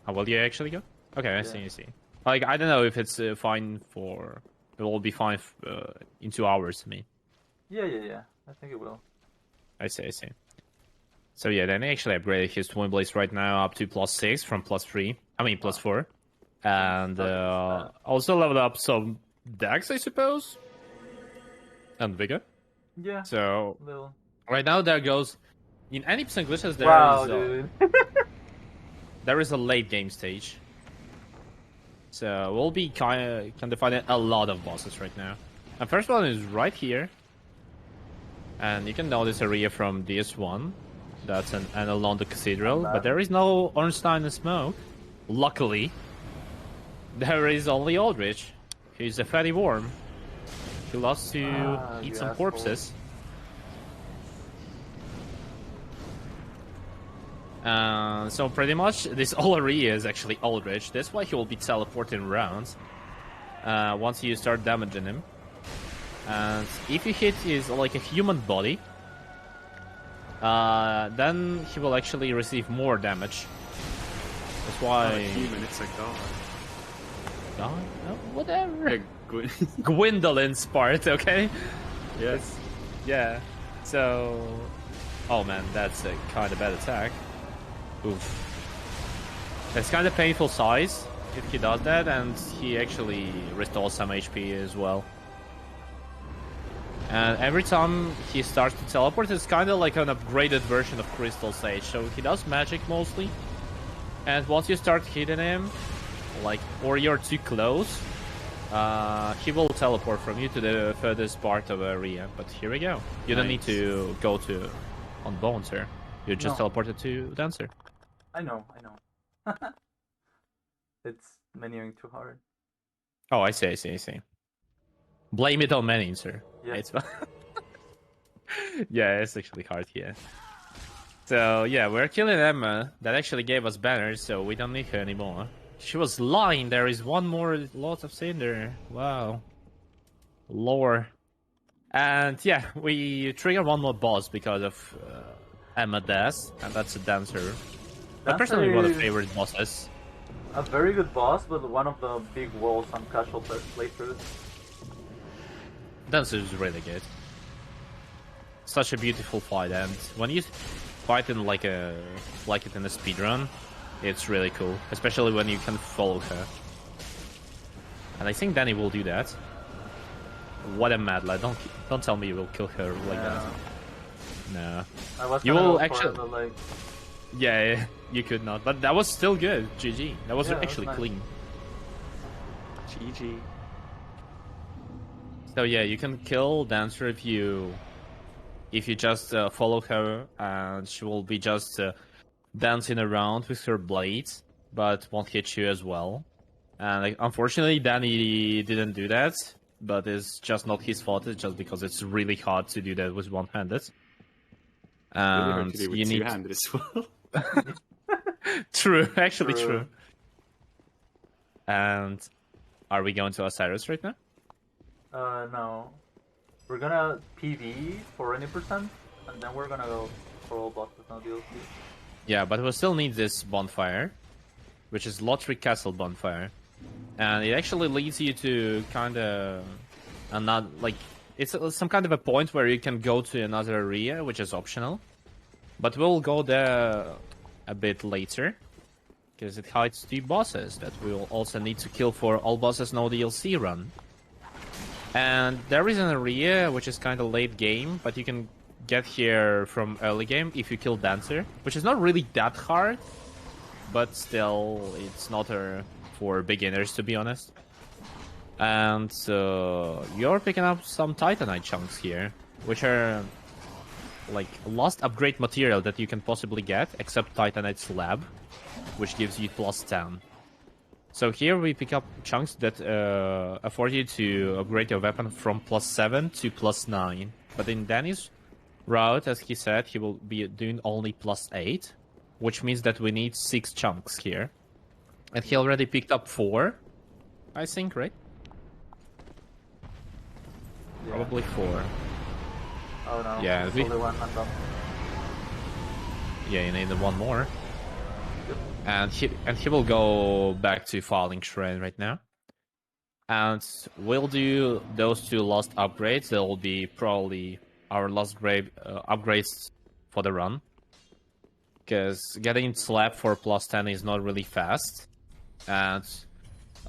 How will you actually go? Okay, I see, I see. Like, I don't know if it's fine for... It will be fine in 2 hours, I mean. Yeah. I think it will. I see, I see. So yeah, then he actually upgraded his Twin Blades right now up to +6 from +3. I mean, +4. And also leveled up some Dex, I suppose? And Vigor. Yeah. So, Little. right now there goes... In any % glitches, Wow, dude. there is a late game stage. So we'll be kind of finding a lot of bosses right now. The first one is right here. And you can know this area from this one. That's and along the cathedral. But there is no Ornstein and smoke. Luckily. There is only Aldrich. He's a fatty worm. He loves to eat you some asshole. corpses. So pretty much this whole area is actually Aldrich. That's why he will be teleporting around once you start damaging him. And if you hit his like a human body, then he will actually receive more damage. That's why. Not a human, it's a god. God? Oh, whatever. Yeah, good. Gwendolyn's part, okay? Yes. Yeah. So. Oh man, that's a kind of bad attack. Oof. It's kind of painful size if he does that, and he actually restores some HP as well. And every time he starts to teleport, it's kind of like an upgraded version of Crystal Sage. So he does magic mostly. And once you start hitting him, like, or you're too close, he will teleport from you to the furthest part of the area. But here we go. You don't need to go to on Bones here. You just teleported to Dancer. I know. It's menuing too hard. Oh, I see. Blame it on many, sir. Yeah. It's yeah, it's actually hard here. So yeah, we're killing Emma. That actually gave us banners, so we don't need her anymore. She was lying. There is one more lot of cinder. Wow. Lore. And yeah, we trigger one more boss because of Emma death, and that's a Dancer. I personally one of the favorite bosses. A very good boss, but one of the big walls on casual playthroughs. Dancer is really good. Such a beautiful fight, and when you fight in like it in a speedrun, it's really cool. Especially when you can follow her. And I think Danny will do that. What a mad lad! Don't tell me you will kill her like that. No. I was You gonna will go for actually. it, but, like, Yeah, you could not, but that was still good. GG. That was Yeah, that was actually nice. clean. GG. So yeah, you can kill Dancer if you just follow her, and she will be just dancing around with her blades, but won't hit you as well. And like, unfortunately, Danny didn't do that, but it's just not his fault. It's just because it's really hard to do that with one-handed. Really hard And to do with you need two-handed as well. True, actually True. true. And are we going to Osiris right now? no. We're gonna PV for any percent, and then we're gonna go for all bosses, no DLC. Yeah, but we still need this bonfire, which is Lottery Castle bonfire, and it actually leads you to kind of it's some kind of a point where you can go to another area, which is optional, but we'll go there a bit later because it hides 2 bosses that we will also need to kill for all bosses no DLC run. And there is an area which is kind of late game, but you can get here from early game if you kill Dancer, which is not really that hard. but still, it's not for beginners, to be honest. And you're picking up some Titanite chunks here, which are like last upgrade material that you can possibly get, except Titanite slab, which gives you +10. So here we pick up chunks that afford you to upgrade your weapon from +7 to +9. But in Danny's route, as he said, he will be doing only +8, which means that we need 6 chunks here. And he already picked up 4, I think, right? Yeah. Probably 4. Oh no. Yeah, there's we- only one undone. Yeah, you need one more. And he will go back to Falling Shrine right now. And we'll do those 2 last upgrades. They will be probably our last upgrades for the run. Because getting slab for +10 is not really fast. And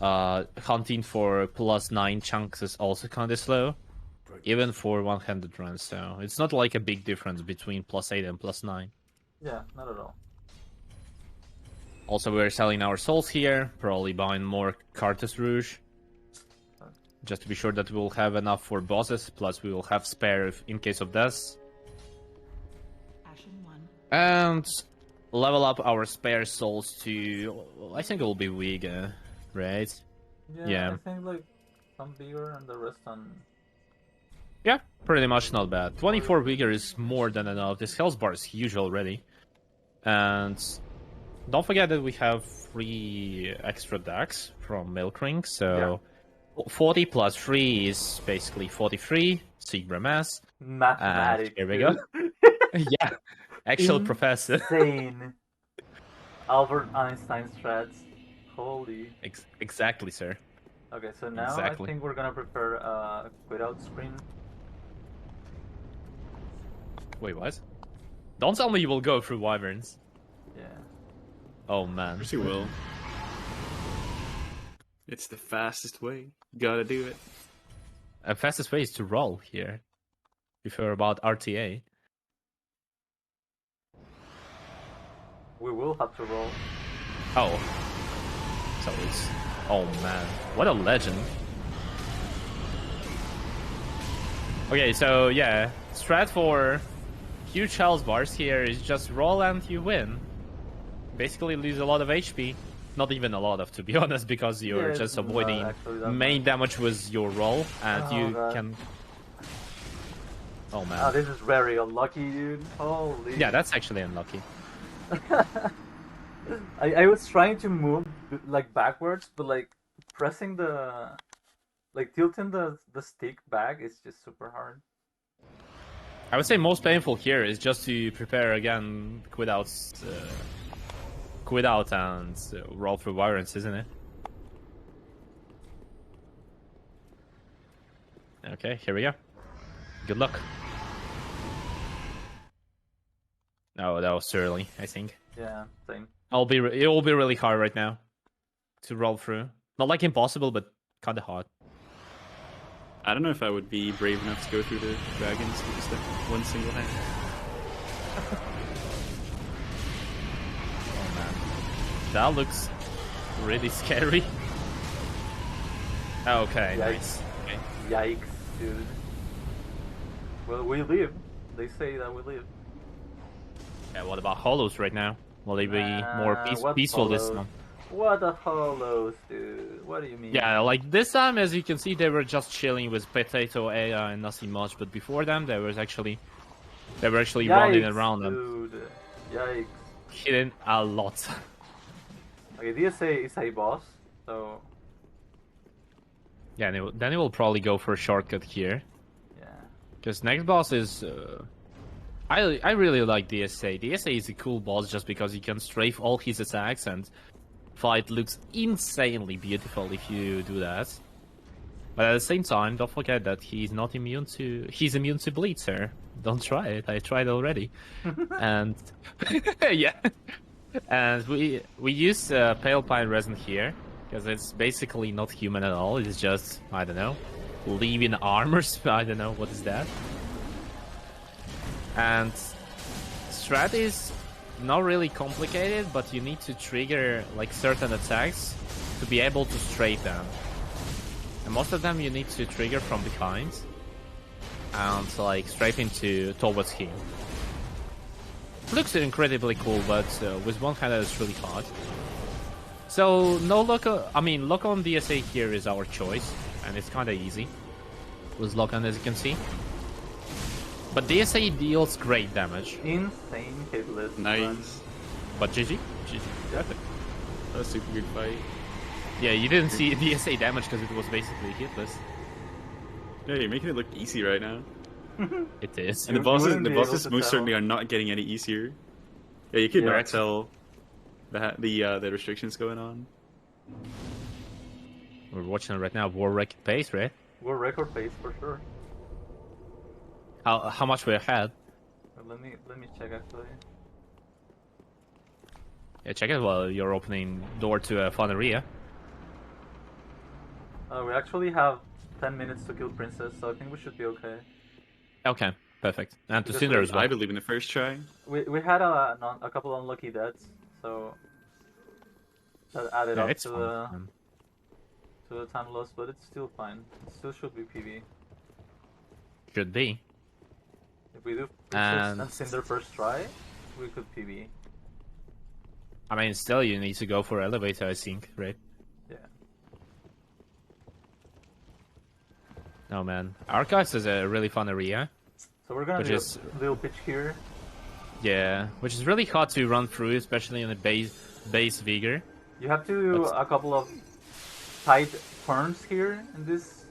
hunting for +9 chunks is also kind of slow. Even for one-handed runs, so it's not like a big difference between +8 and +9. Yeah, not at all. Also, we're selling our souls here, probably buying more Cartes Rouge. Just to be sure that we'll have enough for bosses, plus we will have spare in case of death. And level up our spare souls to, I think it will be Wiga, right? Yeah. I think like some bigger and the rest on. Yeah, pretty much not bad. 24 Vigor is more than enough. This health bar is huge already. And don't forget that we have 3 extra decks from Milk Ring, so 40 plus 3 is basically 43, Sigma Mass. Mathematics. Here we go. Yeah, actual professor. Insane. Albert Einstein strats. Holy. Exactly, sir. Okay, so now Exactly. I think we're gonna prepare a quit-out screen. Wait, what? Don't tell me you will go through Wyverns. Yeah. Oh, man. Of course you will. It's the fastest way. Gotta do it. The fastest way is to roll here. If you're about RTA. We will have to roll. Oh. So it's... Oh, man. What a legend. Okay, so yeah. Strat for huge health bars here is just roll and you win. Basically lose a lot of HP. Not even a lot of, to be honest, because you're Yeah, just it's not avoiding actually that main damage with your roll, and Oh, you God. can... Oh, man. Ah, this is very unlucky, dude. Holy. Yeah, that's actually unlucky. I was trying to move like backwards, but like pressing the, like tilting the stick back is just super hard. I would say most painful here is just to prepare again, quit out and roll through Wyverns, isn't it? Okay, here we go. Good luck. No, that was too early, I think. Yeah, same. It will be really hard right now to roll through. Not like impossible, but kind of hard. I don't know if I would be brave enough to go through the dragons with just one single hand. Oh man, that looks really scary. Okay, Yikes. nice. Okay. Yikes, dude. Well, we live. They say that we live. Yeah, what about hollows right now? Will they be more What peaceful this hollows? time? What a hollows, dude. What do you mean? Yeah, like this time, as you can see, they were just chilling with Potato AI and nothing much. But before them, they were actually running Yikes, around and dude. Yikes. hitting a lot. Okay, DSA is a boss, so Yeah, then he will probably go for a shortcut here. yeah. Because next boss is... I really like DSA. DSA is a cool boss just because he can strafe all his attacks and fight looks insanely beautiful if you do that. But at the same time, don't forget that he's immune to bleed, sir. Don't try it. I tried already. And yeah. And we use Pale Pine Resin here because it's basically not human at all. It's just, I don't know, leaving armors. I don't know what is that. And strat is not really complicated, but you need to trigger like certain attacks to be able to strafe them. And most of them you need to trigger from behind and like strafing towards him. Looks incredibly cool, but with one hand it's really hard. So no lock lock on DSA here is our choice, and it's kinda easy with lock on, as you can see. But DSA deals great damage. Insane hitless. Nice. But GG? GG. Yeah, that was a super good fight. Yeah, you didn't see DSA damage because it was basically hitless. Yeah, you're making it look easy right now. It is. And the wouldn't be able bosses to most tell. certainly are not getting any easier. Yeah, you could Yeah. not tell the restrictions going on. We're watching it right now. War record pace, right? We're record pace for sure. How much we're ahead? Let me check actually. Yeah, check it while you're opening door to a fun area. We actually have 10 minutes to kill Princess, so I think we should be okay. Okay, perfect. And to Because Cinder as well. I believe in the first try. We had a couple unlucky deaths, so that added Yeah, up it's to fine. the time lost, but it's still fine. It still should be PB. Should be. If we do And- Princess and Cinder first try, we could PB. I mean, still you need to go for elevator, I think, right? Yeah. Oh man, Archives is a really fun area. So we're gonna Which do is- a little pitch here. Yeah, which is really hard to run through, especially in the base vigor. You have to do But- a couple of tight turns here in this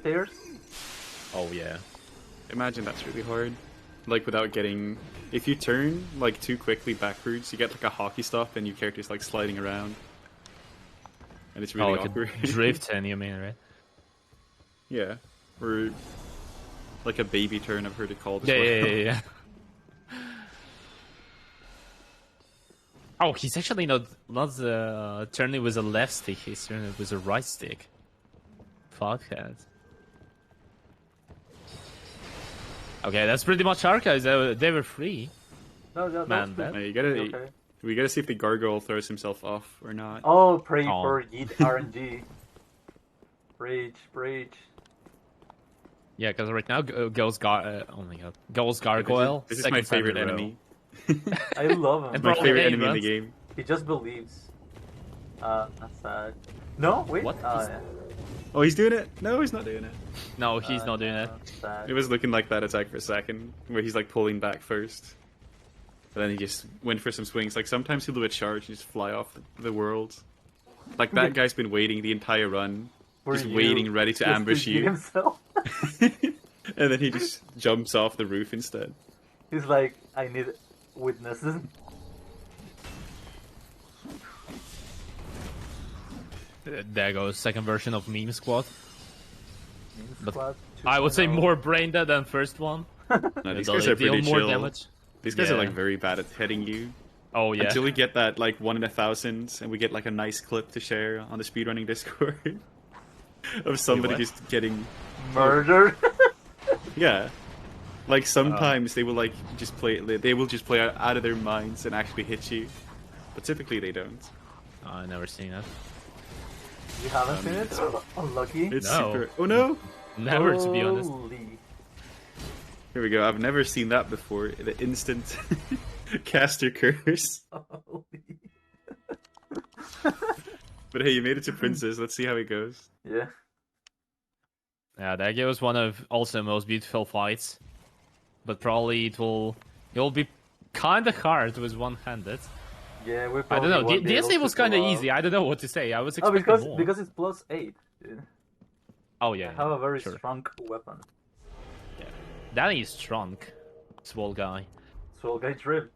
stairs. Oh yeah. Imagine that's really hard. Like without getting, if you turn like too quickly backwards, you get like a hockey stop and your character's like sliding around, and it's really Oh, like awkward. a drift and you mean, right? Yeah, or like a baby turn. I've heard it called. As Yeah, well. yeah. Oh, he's actually not turning with a left stick. He's turning with a right stick. Fuckhead. Okay, that's pretty much Archives. They were free. No, that Man, was that- You gotta, okay. we gotta see if the gargoyle throws himself off or not. Oh, pray Oh. for Yeet RNG. Rage. Yeah, because right now Ghost oh my god, Ghost Gargoyle. This is my second time favorite in a row. enemy. I love him. And My Bro, favorite okay, enemy in the but- game. He just believes. That's sad. No, wait. What? Yeah. Oh, he's doing it. No, he's not doing it. No, he's not doing it. Sad. It was looking like that attack for a second, where he's like pulling back first. But then he just went for some swings. Like sometimes he'll do a charge and just fly off the world. Like that guy's been waiting the entire run, For just you, waiting, ready to just ambush see you. himself. And then he just jumps off the roof instead. He's like, I need witnesses. There goes second version of Meme Squad. But Squad I would say 2.0. more brain dead than first one. No, these They'll guys are deal pretty more chill. damage. These guys are Yeah. like very bad at hitting you. Oh yeah. Until we get that like 1 in 1,000, and we get like a nice clip to share on the speedrunning Discord of somebody what? just getting Murder. yeah. Like sometimes they will like just play. They will just play out of their minds and actually hit you, but typically they don't. Oh, I never seen that. You haven't seen it? Unlucky. It's No. super. Oh no! Never, to be honest. Holy. Here we go. I've never seen that before. The instant caster curse. Holy. But hey, you made it to Princess. Let's see how it goes. Yeah. Yeah, that game was one of also most beautiful fights, but probably it will be kind of hard with one-handed. Yeah, we I probably don't know. won't be able DSA to was kind of pull easy. out. I don't know what to say. I was Oh, expecting more. because it's +8. Dude. Oh yeah, I have a very sure. strong weapon. Danny is strong, swole guy. So guy drip.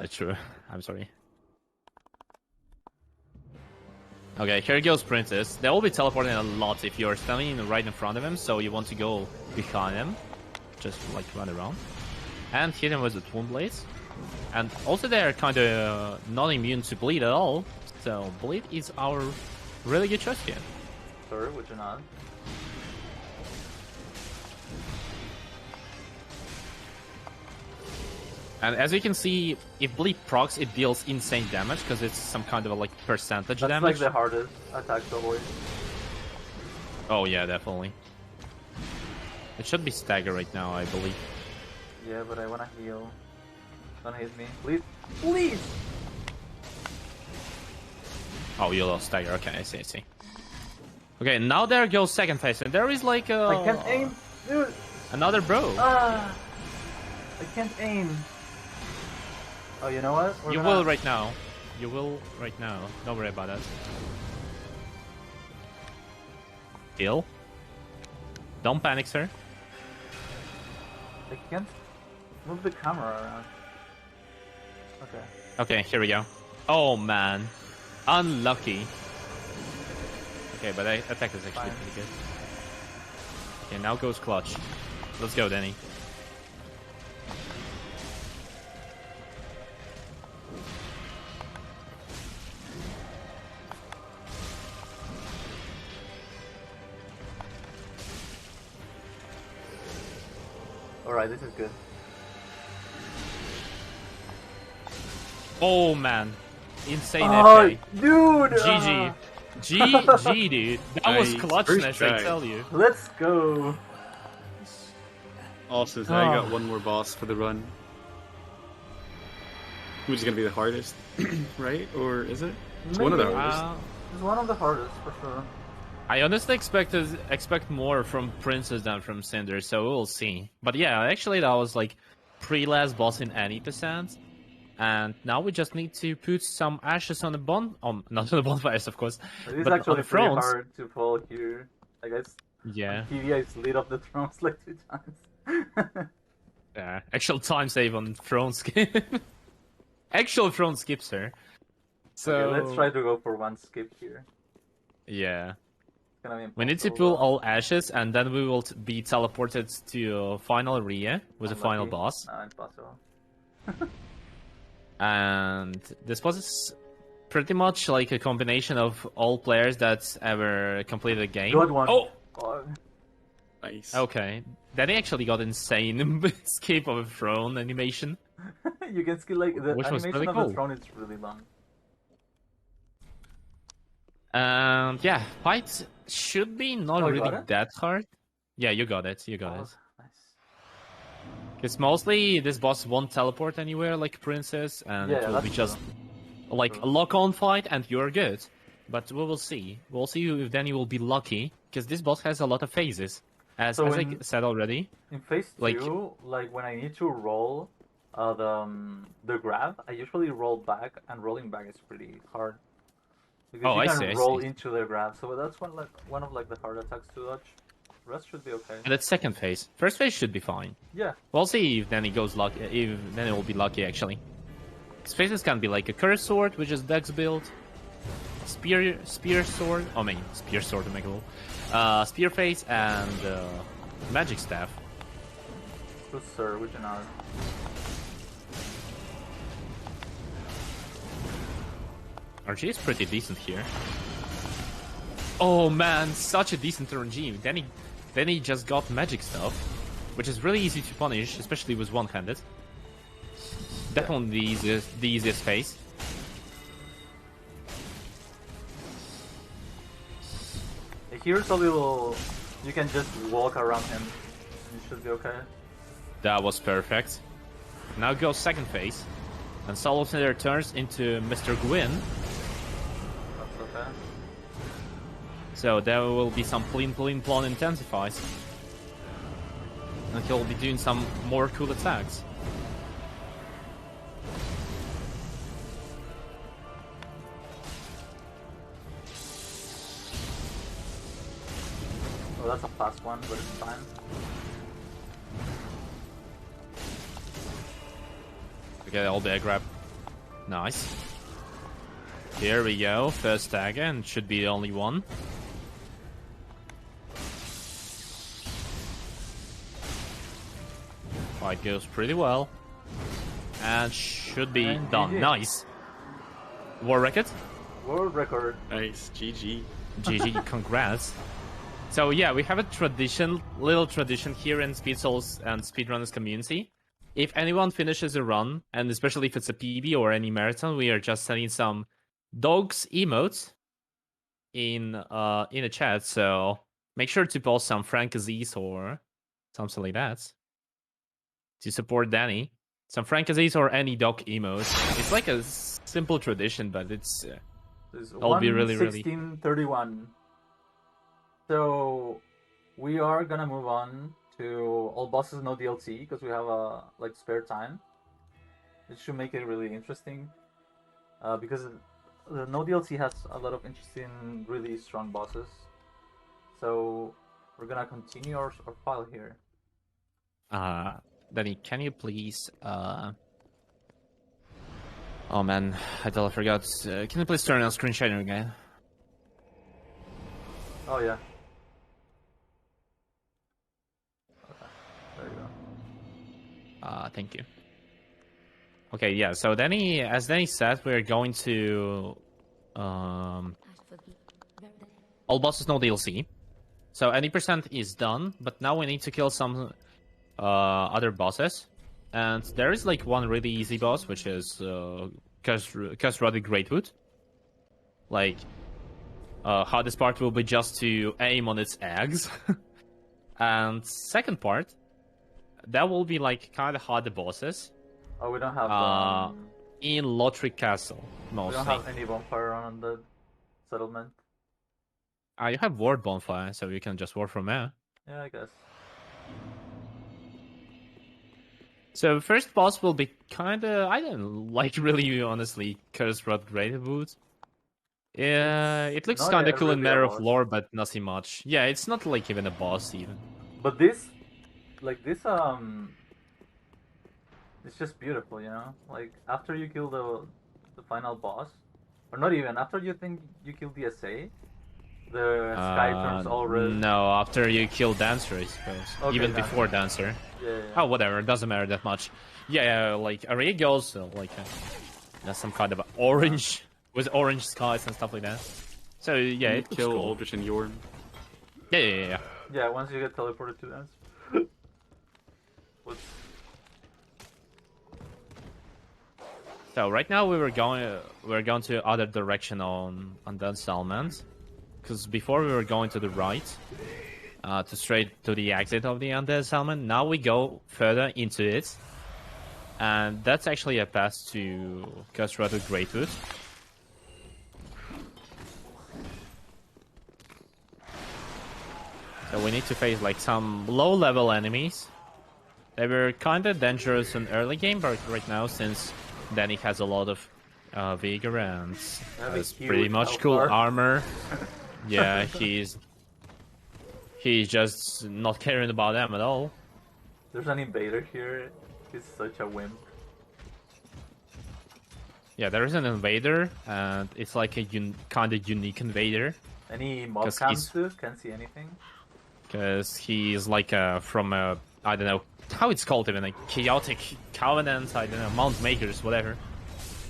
True. I'm sorry. Okay, here goes Princess. They will be teleporting a lot if you're standing right in front of him, so you want to go behind him. Just like run around. And hit him with the Twin Blades. And also they're kind of not immune to bleed at all, so bleed is our really good choice here. Sorry, would you not? And as you can see, if Bleed procs, it deals insane damage because it's some kind of a like percentage That's damage. like the hardest attack to avoid. Oh yeah, definitely. It should be stagger right now, I believe. Yeah, but I wanna heal. Don't hit me, please, please. Oh, you lost stagger. Okay, I see, I see. Okay, now there goes second phase, and there is like a... I can't aim, dude. Another bro. Ah, I can't aim. Oh, you know what? You will right now. You will right now. Don't worry about that. Heal. Don't panic, sir. I can't move the camera around. Okay. Okay, here we go. Oh man. Unlucky. Okay, but attack is actually Fine. pretty good. Okay, now goes clutch. Let's go, Danny. Alright, this is good. Oh man. Insane Oh, FA. dude! GG. GG, dude. That was Nice. clutchness, First I try. tell you. Let's go. Also, so I got one more boss for the run. Which is gonna be the hardest, right? Or is it? It's one of the Maybe. hardest. It's one of the hardest for sure. I honestly expect more from Princess than from Cinder, so we'll see. But yeah, actually that was like pre-last boss in any percent. And now we just need to put some ashes on the not on the bonfires, of course, It is but on actually the pretty thrones. hard to pull here. I guess Yeah. TV is lit up the thrones like 2 times. Yeah. Actual time save on throne skip. Actual throne skips her. So Okay, let's try to go for one skip here. Yeah. It's gonna be We need to impossible, pull all ashes, and then we will be teleported to final area with the final Unlucky. boss. No, impossible. And this boss is pretty much like a combination of all players that's ever completed a game. Good one. Oh, Oh, Nice. okay. Then he actually got insane escape of a throne animation. you can see like the Which was animation really of cool. the throne is really long. Yeah, fight should be not Oh, you really got it? that hard. Yeah, you got it. You got Oh, it. nice. Because mostly this boss won't teleport anywhere like Princess, and Yeah, it will that's be just true. like True. a lock-on fight, and you're good. But we will see. We'll see if Danny will be lucky, because this boss has a lot of phases. As So I when- said already. In phase Like- 2, like when I need to roll the grab, I usually roll back, and rolling back is pretty hard. Because Oh, you I can see, I roll see. into the grab, so that's one of like the hard attacks to dodge. The rest should be okay. And that's second phase. First phase should be fine. Yeah, We'll see if Danny goes lucky. If Danny will be lucky, actually. His phases can be like a curse sword, which is Dex build. Spear sword. Oh, I mean, spear sword to make it all. Spear phase and magic staff. good sir, would you not? RG is pretty decent here. Oh man, such a decent RNG. Then he just got magic stuff, which is really easy to punish, especially with one-handed. Definitely the easiest phase. Here's a little. You can just walk around him. You should be okay. That was perfect. Now goes second phase, and Solotander turns into Mr. Gwyn. That's okay. So there will be some plon intensifies. And he'll be doing some more cool attacks. Oh, that's a fast one, but it's fine. Okay, all bear grab. Nice. Here we go. First dagger, and should be the only one. Fight goes pretty well. And should be And done. GG. Nice. War record? World record. Nice. GG. GG, congrats. So yeah, we have a little tradition here in Speed Souls and Speedrunners community. if anyone finishes a run, and especially if it's a PB or any marathon, we are just sending some dogs emotes in a chat. So make sure to post some Frankazies or something like that to support Danny. Some Frankazies or any dog emotes. It's like a simple tradition, but it's I'll be really 16:31. So we are gonna move on to all bosses no DLC because we have like spare time. It should make it really interesting because the no DLC has a lot of interesting, really strong bosses. So we're gonna continue our file here. Danny, can you please oh man, I totally forgot. Can you please turn on screen sharing again? Oh yeah. Okay. There you go. Thank you. Okay, yeah. So Danny, as Danny said, we're going to all bosses no DLC. So any percent is done, but now we need to kill some other bosses. And there is like one really easy boss, which is Castrati Greatwood. Like, hardest part will be just to aim on its eggs. And second part, that will be like kind of harder bosses. Oh, we don't have in Lothric Castle mostly. we don't have any bonfire on the settlement. You have Ward Bonfire, so you can just ward from there. Yeah, I guess. So first boss will be kinda, I don't like really honestly Cursed Rod Greatwood. Yeah, it looks not kinda cool in really a matter of boss. lore, but nothing much. Yeah, it's not like even a boss even. But this, like this, it's just beautiful, you know. Like after you kill the final boss, or not even after you think you kill the SA, the sky turns all red. No, after you kill Dancer, I suppose. Okay, even Dancer. before Dancer. Yeah. Oh, whatever, it doesn't matter that much. Yeah, like Array goes like there's some kind of orange with orange skies and stuff like that. So yeah, it Kill cool. Aldrich and Yorn. Yeah. Yeah, once you get teleported to them. So right now we're going to other direction on that settlement, because before we were going to the right, to straight to the exit of the undead settlement. Now we go further into it, and that's actually a path to Castrati Greatwood. So we need to face like some low-level enemies. They were kind of dangerous in early game, but right now, since Danny has a lot of vigor and has pretty much cool armor, yeah, he's just not caring about them at all. There's an invader here. He's such a wimp. Yeah, there is an invader, and it's like a kind of unique invader. Any mob cams too? Can't see anything. Because he's like from a, I don't know how it's called even, like chaotic covenant, I don't know, Mount Makers, whatever.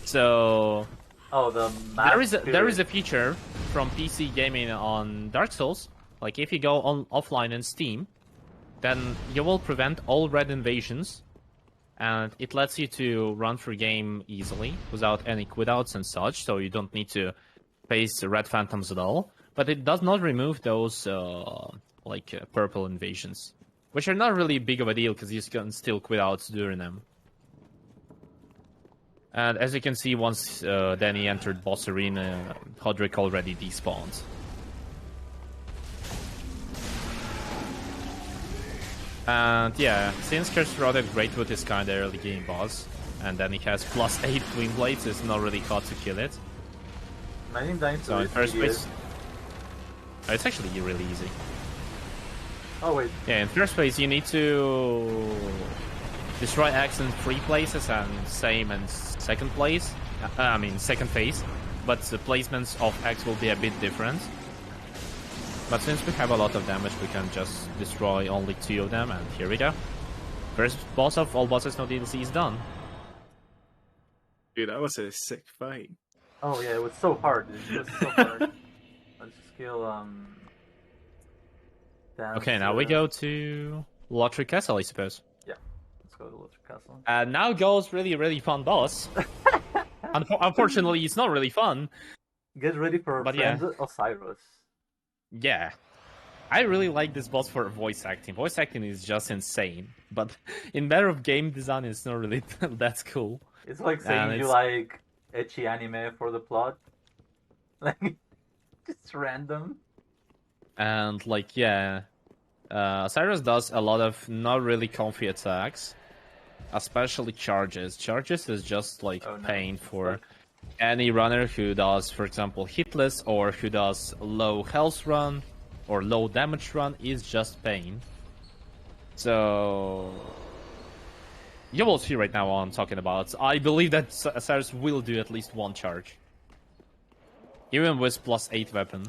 So oh, the map there is a feature from PC gaming on Dark Souls. Like if you go on offline in Steam, then you will prevent all red invasions, and it lets you to run through game easily without any quitouts and such. So you don't need to face red phantoms at all. But it does not remove those purple invasions, which are not really big of a deal because you can still quit out during them. And as you can see, once Danny entered boss arena, Hodrick already despawned. And yeah, since Castrati Greatwood is kinda early game boss, and then he has +8 Twin Blades, it's not really hard to kill it. Imagine dying So in first place, it's actually really easy. Oh wait. Yeah, in first place you need to destroy X in 3 places, and same in second place. Second phase, but the placements of X will be a bit different. But since we have a lot of damage, we can just destroy only 2 of them, and here we go. First boss of all bosses no DLC is done. Dude, that was a sick fight. Oh yeah, it was so hard. It was so hard. Let's just kill Okay, now we go to Lothric Castle, I suppose. Yeah, let's go to Military Castle. And now goes really fun boss. Unfortunately, it's not really fun. Get ready for But friend yeah. Osiris. Yeah. I really like this boss for voice acting. Voice acting is just insane. But in matter of game design, it's not really that cool. It's like saying you like ecchi anime for the plot. Like, just random. And like, yeah. Cyrus does a lot of not really comfy attacks. Especially charges. Charges is just like pain for any runner who does, for example, hitless or who does low health run or low damage run is just pain. So you will see right now what I'm talking about. I believe that Cyrus will do at least one charge. Even with +8 weapon.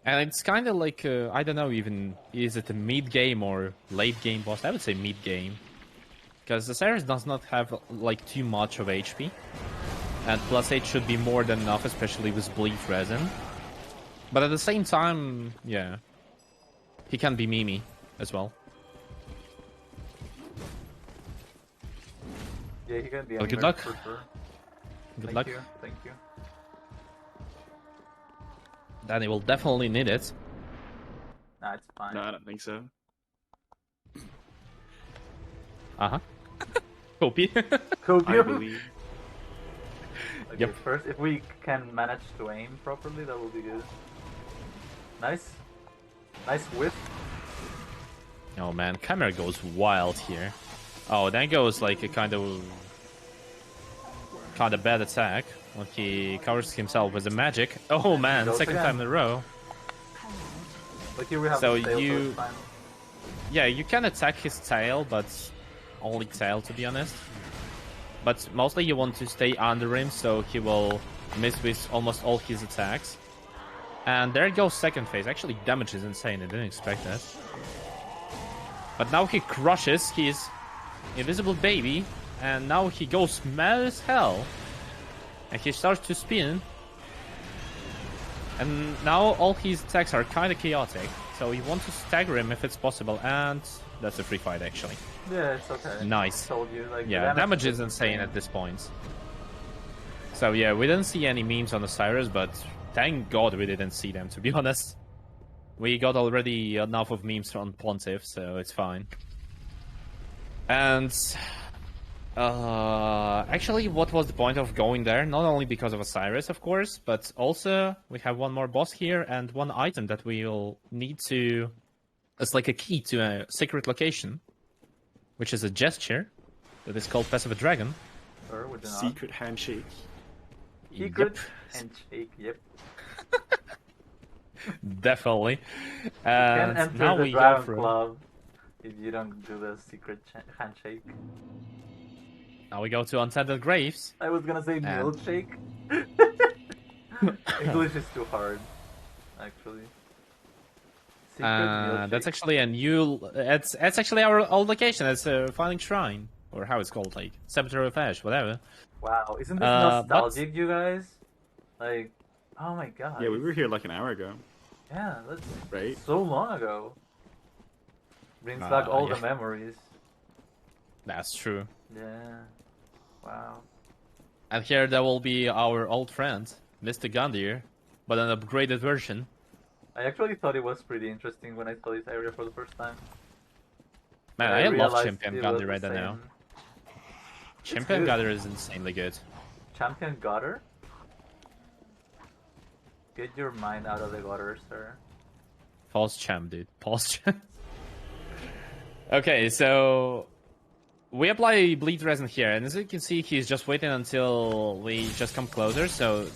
And it's kind of like, I don't know even, is it a mid-game or late-game boss? I would say mid-game. Because the Cyrus does not have like too much of HP. And +8 should be more than enough, especially with bleed resin. But at the same time, yeah. He can be Mimi as well. Yeah, he can be Well, good anywhere luck. for sure. Good luck. Thank you. Danny will definitely need it. Nah, it's fine. No, I don't think so. Uh-huh. Copy. I Copium. believe. Okay, Yep. first, if we can manage to aim properly, that will be good. Nice. Nice whiff. Oh man, camera goes wild here. Oh, that goes like a kind of bad attack when he covers himself with the magic. Oh man, Goes second again. time in a row. But here we have So the tail, you- so it's fine. Yeah, you can attack his tail, but only tail to be honest. But mostly you want to stay under him so he will miss with almost all his attacks. And there goes second phase. Actually, damage is insane. I didn't expect that. But now he crushes his invisible baby, and now he goes mad as hell. And he starts to spin. And now all his attacks are kind of chaotic. So you want to stagger him if it's possible, and that's a free fight actually. Yeah, it's okay. Nice. Told you, like, the Yeah, damage is insane at this point. So yeah, we didn't see any memes on Osiris, but thank God we didn't see them, to be honest. We got already enough of memes on Pontiff, so it's fine. And actually, what was the point of going there? Not only because of Osiris, of course, but also we have one more boss here and one item that we'll need to... It's like a key to a secret location, which is a gesture that is called Pass of a Dragon. Or would you not? Secret handshake. Secret handshake, yep. Definitely. You can And enter now the we go Dragon for... Club if you don't do the secret handshake. Now we go to Unintended Graves. I was gonna say milkshake. English is too hard, actually. Secret milkshake. That's actually a new... It's actually our old location. It's a Finding Shrine. Or how it's called, like, Cemetery of Ash, whatever. Wow, isn't this but- nostalgic, you guys? Like, oh my god. Yeah, we were here like an hour ago, Yeah, that's right? so long ago. Brings back all yeah. the memories. That's true. Yeah. Wow. And here there will be our old friend, Mr. Gandir, but an upgraded version. I actually thought it was pretty interesting when I saw this area for the first time. Man, But I love realized Champion it was Gandir right the now. same. Champion good. Gandir is insanely good. Champion gutter? Get your mind out of the gutter, sir. Pause champ, dude. Pause champ. Okay, so... We apply bleed resin here, and as you can see, he's just waiting until we just come closer, so...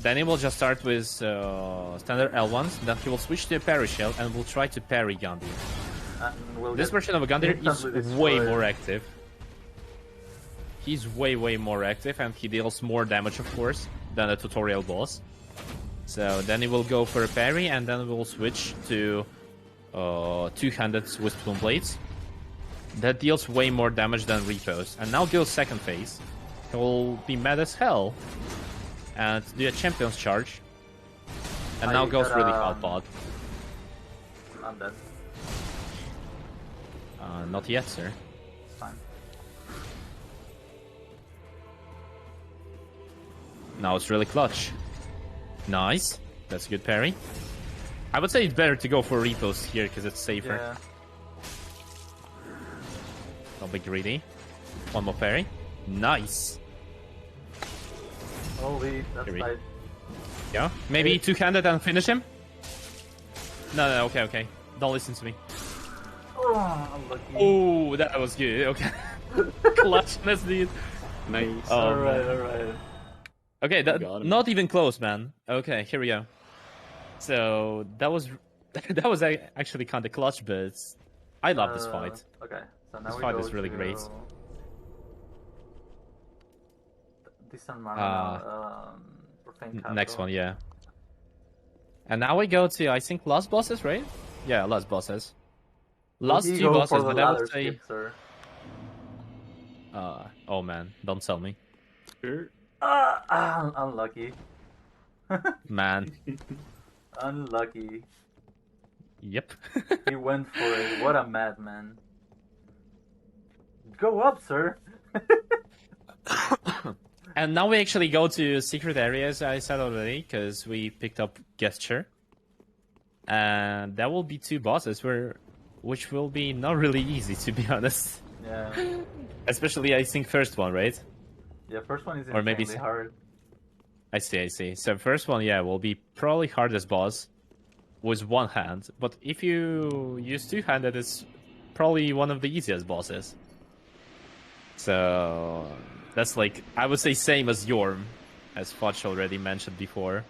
Then he will just start with standard L1s, then he will switch to a parry shell, and will try to parry Gandir. And we'll This get version of Gandir is instantly way destroyed. more active. He's way more active, and he deals more damage, of course, than a tutorial boss. So then he will go for a parry, and then we'll switch to two-handed with twin blades. That deals way more damage than repos. And now goes second phase. He will be mad as hell and do a champion's charge. And now I goes got, really hot pod. I'm dead. Not yet, sir. It's fine. Now it's really clutch. Nice. That's a good parry. I would say it's better to go for repos here because it's safer. Yeah. Don't be greedy. One more parry. Nice. Holy, that's Here we- tight. Yeah. Maybe two-handed and finish him? No, okay, okay. Don't listen to me. Oh, unlucky. Oh, that was good. Okay. Clutchness, dude. Nice. Oh, Alright, man. alright. Okay, Got him. not even close, man. Okay, here we go. So that was that was actually kind of clutch, but I love this fight. Okay, so now This we fight go is really to great. DMCA Next one, yeah. And now we go to, I think, last bosses, right? Yeah, last bosses. Last two bosses, but I would say... oh man, don't tell me. Sure. Unlucky. Man. Unlucky. Yep. He went for it. What a madman. Go up, sir. And now we actually go to secret areas, I said already, because we picked up Gesture. And that will be two bosses, which will be not really easy, to be honest. Yeah. Especially, I think, first one, right? Yeah, first one is Or maybe insanely hard. I see, I see. So first one, yeah, will be probably hardest boss with one hand. But if you use two-handed, it's probably one of the easiest bosses. So that's like, I would say same as Yorm, as Fudge already mentioned before.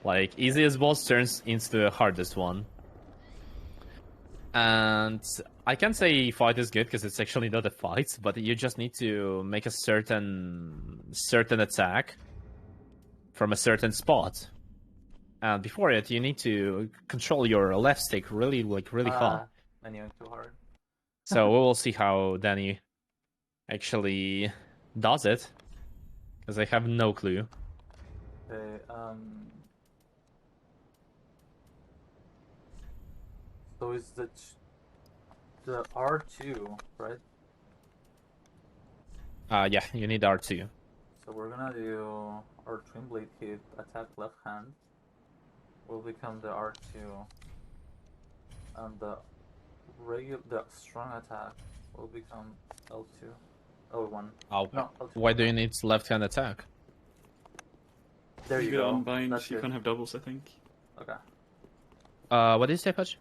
Like, easiest boss turns into the hardest one. And I can say fight is good because it's actually not a fight, but you just need to make a certain attack from a certain spot. And before it, you need to control your left stick really hard. I knew it too hard. So we will see how Danny actually does it, because I have no clue. Okay, so is the R2, right? Yeah, you need R2. So we're gonna do our twin blade hit, attack left hand. Will become the R2, and the strong attack will become L2. L1. Oh, No, L2. why do you need left-hand attack? There you You go. unbind, That's you good. can't have doubles, I think. Okay. What did you say, Fudge?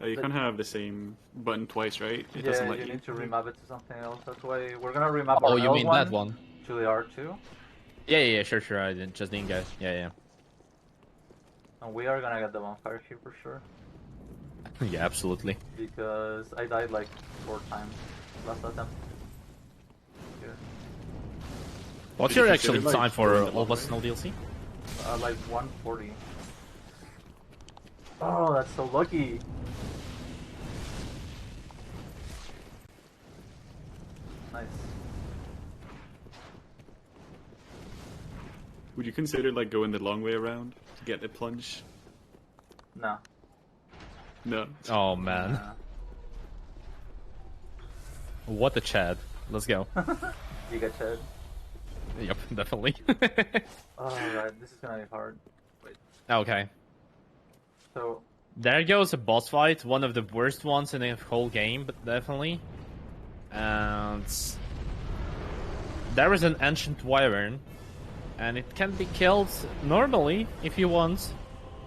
You can't have the same button twice, right? It doesn't Yeah, let you you. need to remap it to something else. That's why we're gonna remap Oh, our you mean L1 that one? to the R2, Yeah, sure. I just didn't get. Yeah. and we are gonna get the bonfire here for sure. Yeah, absolutely. Because I died like 4 times last attempt. Here. What's Did you your consider, actual like, time for doing the All long But way? No DLC? Like 140. Oh, that's so lucky. Nice. Would you consider like going the long way around to get the plunge? No. No. Oh man, Nah. what a Chad. Let's go. You got Chad. Yep, definitely. Alright, this is gonna be hard. Wait. Okay. So, There goes a boss fight, one of the worst ones in the whole game, but definitely. And there is an ancient wyvern, and it can be killed normally if you want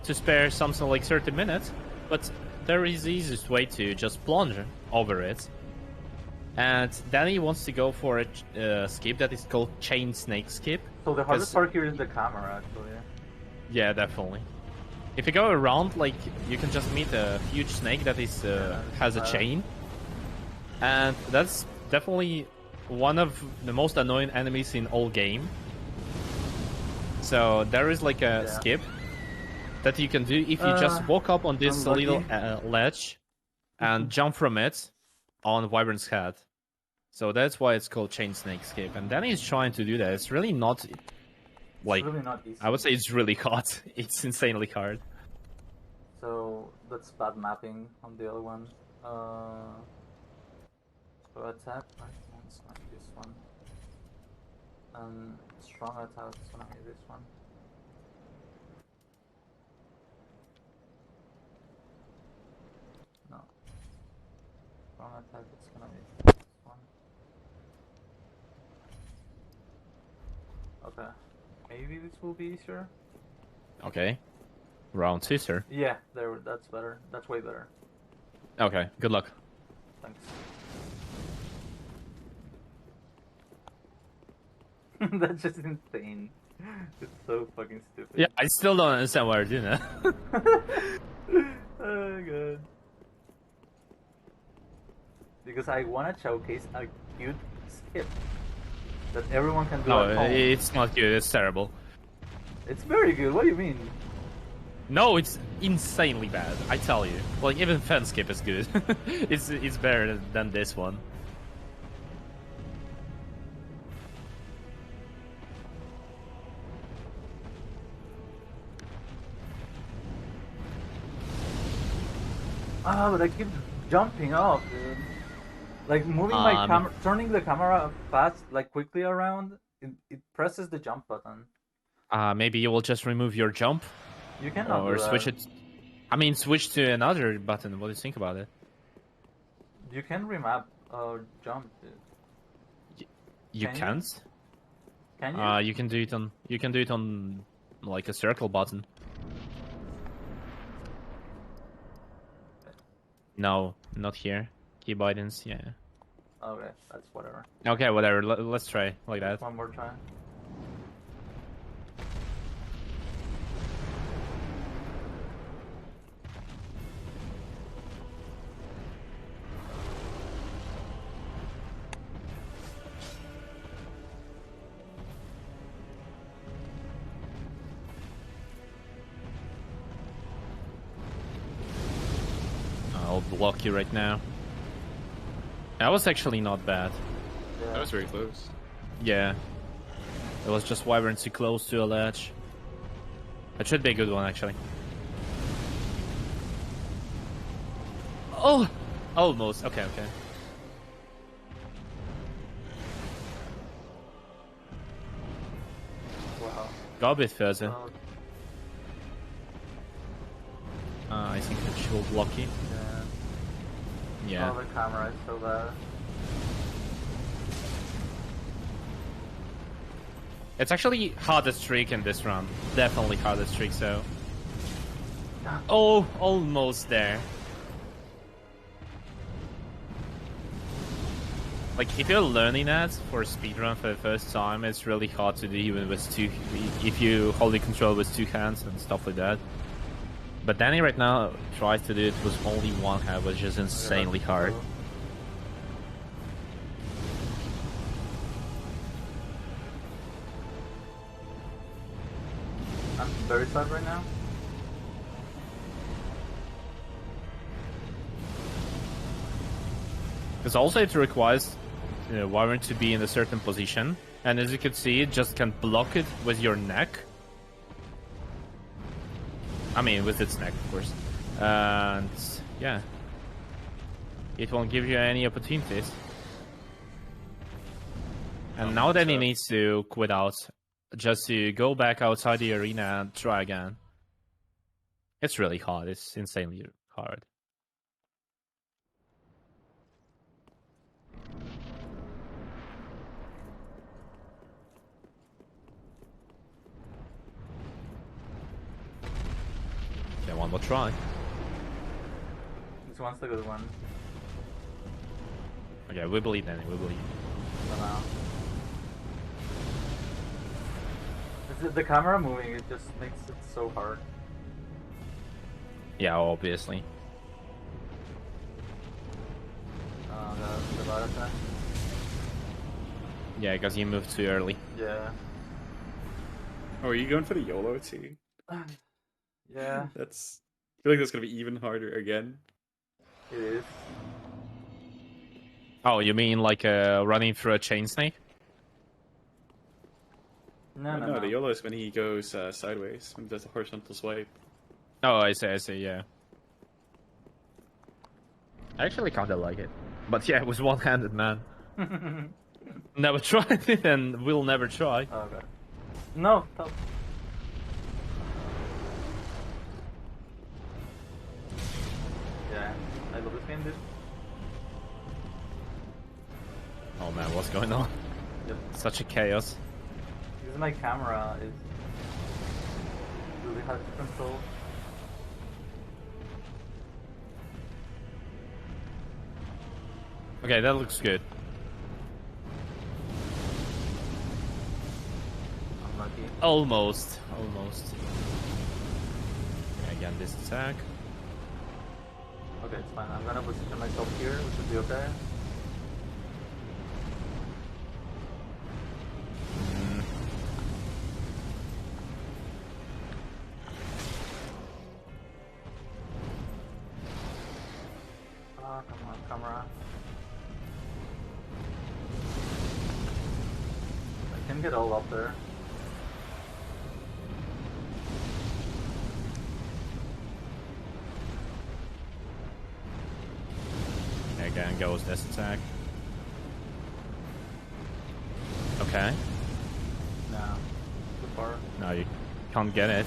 to spare something like 30 minutes, but there is the easiest way to just plunge over it. And Danny wants to go for a skip that is called Chain Snake Skip. so the hardest 'Cause- part here is the camera, actually. Yeah, definitely. If you go around, like, you can just meet a huge snake that is has a chain. And that's definitely one of the most annoying enemies in all game. So there is like a skip that you can do if you just walk up on this unlucky. little ledge and jump from it on Wyvern's head. So that's why it's called Chain Snake Skip. And Danny is trying to do that. It's really not like, It's really not easy. I would say it's really hard. It's insanely hard. So that's bad mapping on the other one. So attack, right? It's gonna be this one. Strong attack is gonna be this one. No. Strong attack is gonna be this one. Okay. Maybe this will be easier. Okay. Round 2, sir. Yeah, there. That's better. That's way better. Okay, good luck. Thanks. That's just insane. It's so fucking stupid. Yeah, I still don't understand why you're doing that. Oh god. Because I want to showcase a cute skip that everyone can do No, at home. it's not good, it's terrible. It's very good. What do you mean? No, it's insanely bad, I tell you. Like, even fence skip is good. it's better than this one. Ah, but I keep jumping off, dude. Like moving my camera, turning the camera fast, like quickly around, it presses the jump button. Maybe you will just remove your jump? You cannot Or do that. switch it... I mean, switch to another button. What do you think about it? You can remap jump, dude. You Can you? can't? Can you? You can do it on... You can do it on, like, a circle button. No, not here. Key buttons, yeah. Okay, that's whatever. Okay, whatever. Let's try like that. One more try. I'll block you right now. That was actually not bad. Yeah. That was very close. Yeah. It was just wyvern too close to a ledge. It should be a good one, actually. Oh! Almost. Okay, okay. Wow. Go a bit further. Oh, I think that she will block you. yeah. Yeah. Oh, the camera is so bad. It's actually hardest streak in this round. Definitely hardest streak, so... Oh, almost there. Like, if you're learning that for speedrun for the first time, it's really hard to do even with two... If you hold the control with two hands and stuff like that. But Danny right now tries to do it with only one hand, which is insanely hard. I'm very sad right now. Because also it requires Wyvern to be in a certain position, and as you can see, it just can block it with your neck. I mean, with its neck, of course. And yeah, it won't give you any opportunities. And now that he needs to quit out, just to go back outside the arena and try again. It's really hard. It's insanely hard. Okay, one more try. This one's the good one. Okay, we believe, Danny. We believe. Somehow. The camera moving, it just makes it so hard. Yeah, obviously. The bot attack. Yeah, because you moved too early. Yeah. Oh, are you going for the YOLO too? Yeah, I feel like that's gonna be even harder again. it is. Oh, you mean like running through a chain snake? No. The YOLO is when he goes sideways, when he does a horizontal swipe. Oh, I see, yeah. I actually kinda like it. But yeah, it was one-handed, man. Never tried it, and will never try. Okay. No, stop. Yeah, I love this game, dude. Oh man, what's going on? Yep. Such a chaos. Using my camera is really hard to control. Okay, that looks good. Unlucky. Almost. Okay, again, this attack. Okay, it's fine. I'm gonna position myself here, which should be okay. Ah, come on, camera. I can get all up there. Again goes this attack. Okay. Nah, too far. No, you can't get it.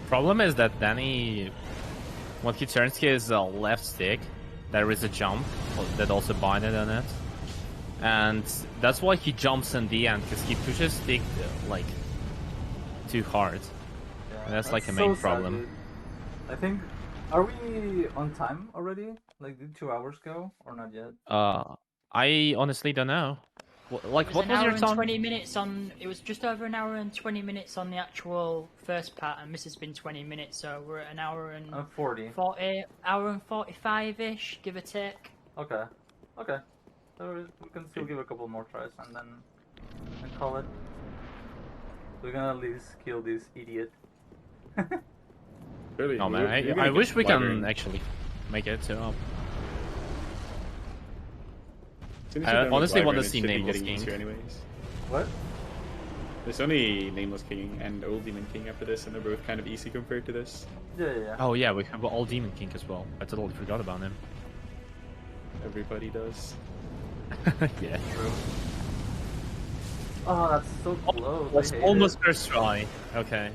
Problem is that Danny, when he turns his left stick, there is a jump that also binded on it, and that's why he jumps in the end, because he pushes stick like too hard. Yeah, And that's like a main so sad, problem. dude. I think, are we on time already? Like, did 2 hours go or not yet? I honestly don't know. Like, what was your An hour time? and 20 minutes on. It was just over an hour and 20 minutes on the actual first part, and this has been 20 minutes, so we're at an hour and 40. hour and 45-ish, give or take. Okay. Okay. So we can still give a couple more tries and then call it. We're gonna at least kill this idiot. Really? Oh man, You're gonna I get wish we lighter. can actually make it to. As soon as I you're done with honestly want to Wyvern, it see should be Nameless getting easier King. anyways. What? There's only Nameless King and Old Demon King after this, and they're both kind of easy compared to this. Yeah. Oh yeah, we have all Demon King as well. I totally forgot about him. Everybody does. Yeah. True. Oh, that's so close. Was I hate almost it. first try. Okay.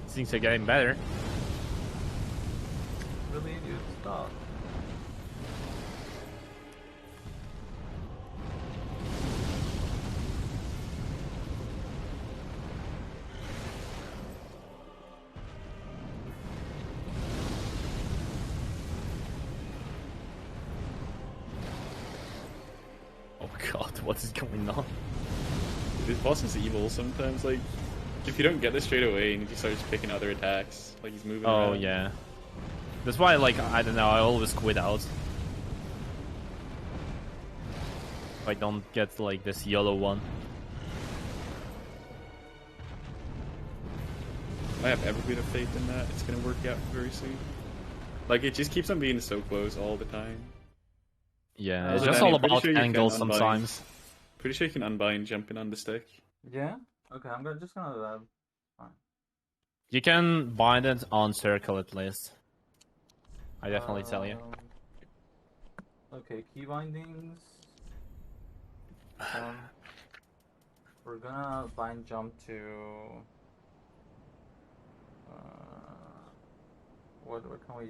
Things are getting better. Really, dude, stop. Oh god, what is going on? This boss is evil sometimes. Like, if you don't get this straight away and he just starts picking other attacks, like he's moving Oh around. yeah. That's why, like, I don't know, I always quit out. If I don't get, like, this yellow one. I have every bit of faith in that. It's gonna work out very soon. Like, it just keeps on being so close all the time. Yeah, Also, it's just Danny, all I'm pretty about sure you can angles unbind. sometimes. Pretty sure you can unbind jumping on the stick. Yeah? Okay, I'm just gonna do that. Fine. You can bind it on circle at least. I definitely tell you. Okay, key bindings. We're gonna bind jump to. What can we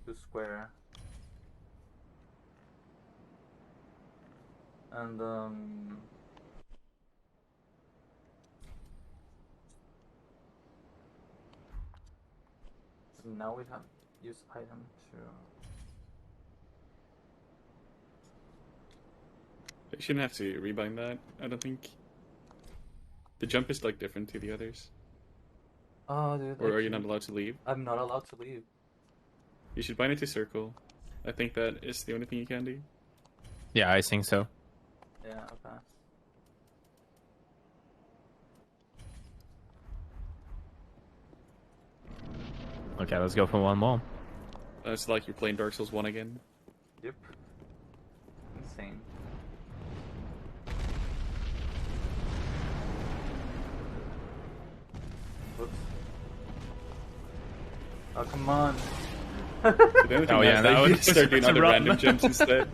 do? Square. And so now we have use item to. You shouldn't have to rebind that, I don't think. The jump is like different to the others. Oh, dude. Or are you not allowed to leave? I'm not allowed to leave. You should bind it to circle. I think that is the only thing you can do. Yeah, I think so. Yeah, okay. Okay, let's go for one more. It's like you're playing Dark Souls 1 again. Yep. It's insane. Whoops. Oh, come on. Oh, yeah, now you it's start doing a other run. random jumps instead.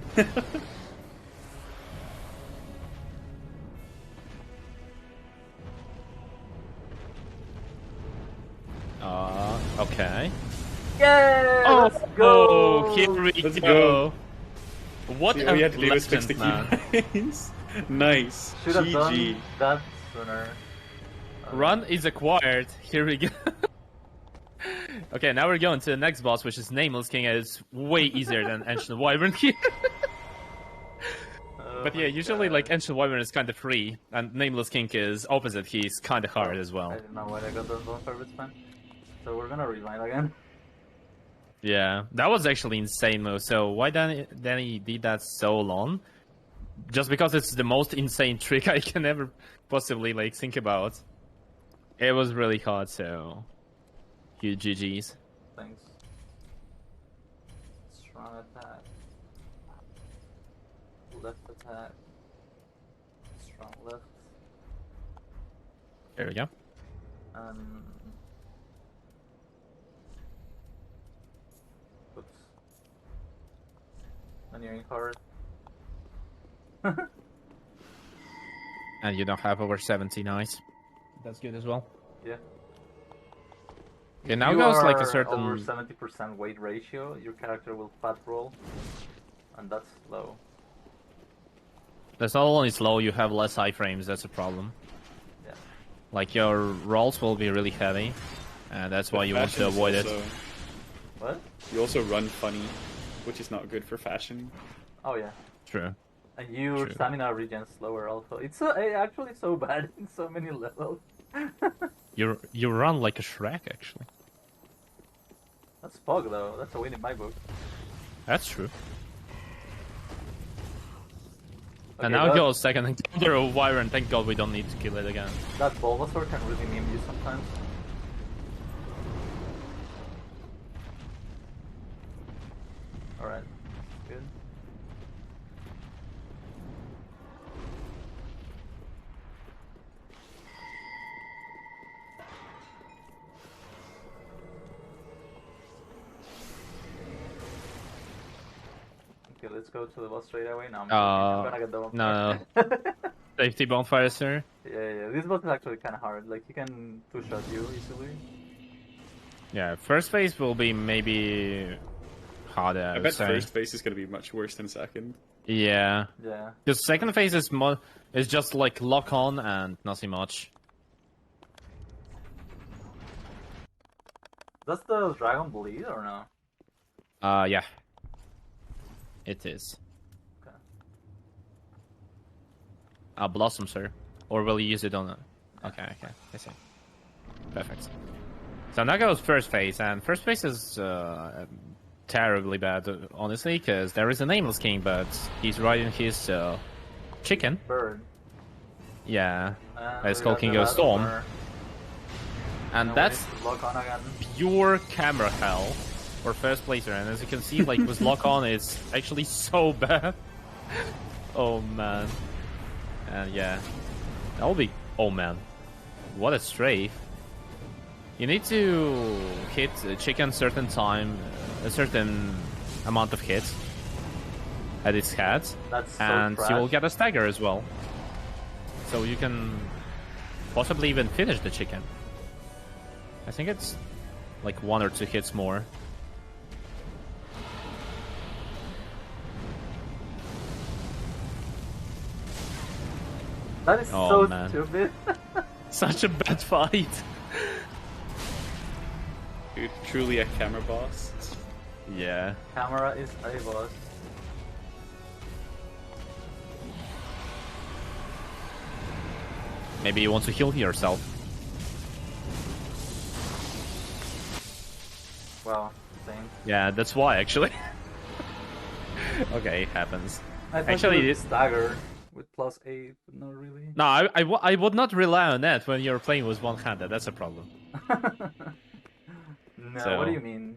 Okay. Yeah! Oh, Let's go! oh, here we Let's go. go. What See, a all you had to do was fix the legend, man. keybinds. Nice. Should have GG. done that sooner. Run is acquired. Here we go. Okay, now we're going to the next boss, which is Nameless King. It's way easier than Ancient Wyvern here. But yeah, usually like Ancient Wyvern is kind of free, and Nameless King is opposite. He's kind of hard as I well. didn't know why I got those bonfire bits, man. So we're gonna rewind again. Yeah, that was actually insane move. So why Danny did that so long? Just because it's the most insane trick I can ever possibly like think about. It was really hard, so huge GG's. Thanks. Strong attack. Left attack. Strong left. There we go. Oops. Maneering card. And you don't have over 70, nice. That's good as well. Yeah. Okay, now You goes like are a certain... over 70% weight ratio, your character will fat roll, and that's low. That's not only slow, you have less iframes, that's a problem. Yeah. Like your rolls will be really heavy, and that's why you want to avoid it. What? You also run funny, which is not good for fashion. Oh yeah. True. And your True. stamina regens slower also. It's actually so bad in so many levels. You run like a Shrek, actually. That's Pog though, that's a win in my book. That's true. Okay, And now that, goes second encounter of Wyvern. Thank God we don't need to kill it again. that Bulbasaur can really meme you sometimes. Alright, good. Okay, let's go to the boss straight away. Now I'm gonna get the one. No. Safety bonfire, sir. Yeah, this boss is actually kind of hard. Like, he can two-shot you easily. Yeah, first phase will be maybe harder, I I would bet say. first phase is going to be much worse than second. Yeah. Yeah. The second phase is is just like lock on and nothing much. Does the dragon bleed or no? Yeah. It is. Okay. Blossom, sir. Or will you use it on a... Okay, I see. Perfect. So now goes first phase, and first phase is terribly bad, honestly, because there is a Nameless King, but he's riding his chicken. Bird. Yeah. And It's we called got King the of last Storm. corner. And we that's need to lock on again. pure camera hell for first placer, and as you can see, like with lock on, it's actually so bad. Oh man. And yeah, that will be. Oh man, what a strafe! You need to hit a chicken certain time, a certain amount of hits at its head, That's so and trash. you will get a stagger as well. So you can possibly even finish the chicken. I think it's like 1 or 2 hits more. That is Oh, so man. stupid. Such a bad fight. Dude, truly a camera boss. Yeah. Camera is a boss. Maybe you want to heal yourself. Well, same. Yeah, that's why actually. Okay, it happens. I thought Actually, it it- was stagger with +8, but not really. No, I would not rely on that when you're playing with one-handed. That's a problem. No, So- what do you mean?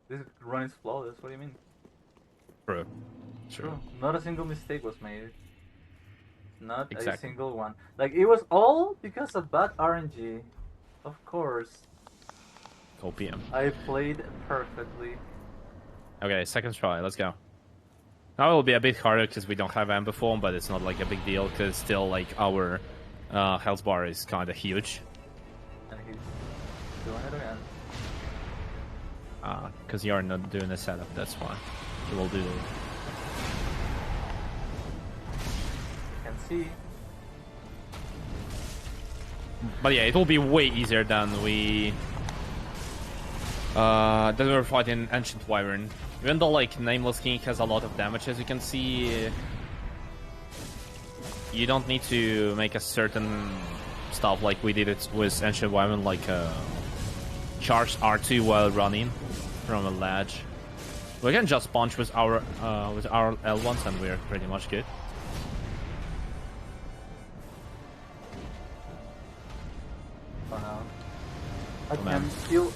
This run is flawless. What do you mean? True. True. Not a single mistake was made. Not a Exactly. single one. Like, it was all because of bad RNG. Of course. Go PM. I played perfectly. Okay, second try. Let's go. Now it will be a bit harder because we don't have amber form, but it's not like a big deal because still like our health bar is kind of huge. And he's doing it again. Because you're not doing the setup, that's why. You will do it. You can see. But yeah, it will be way easier than we were fighting Ancient Wyvern. Even though like Nameless King has a lot of damage, as you can see, you don't need to make a certain stuff like we did it with Ancient Wyvern, like charge R2 while running from a ledge. We can just punch with our L1s and we're pretty much good. For now. I Oh, man. can feel.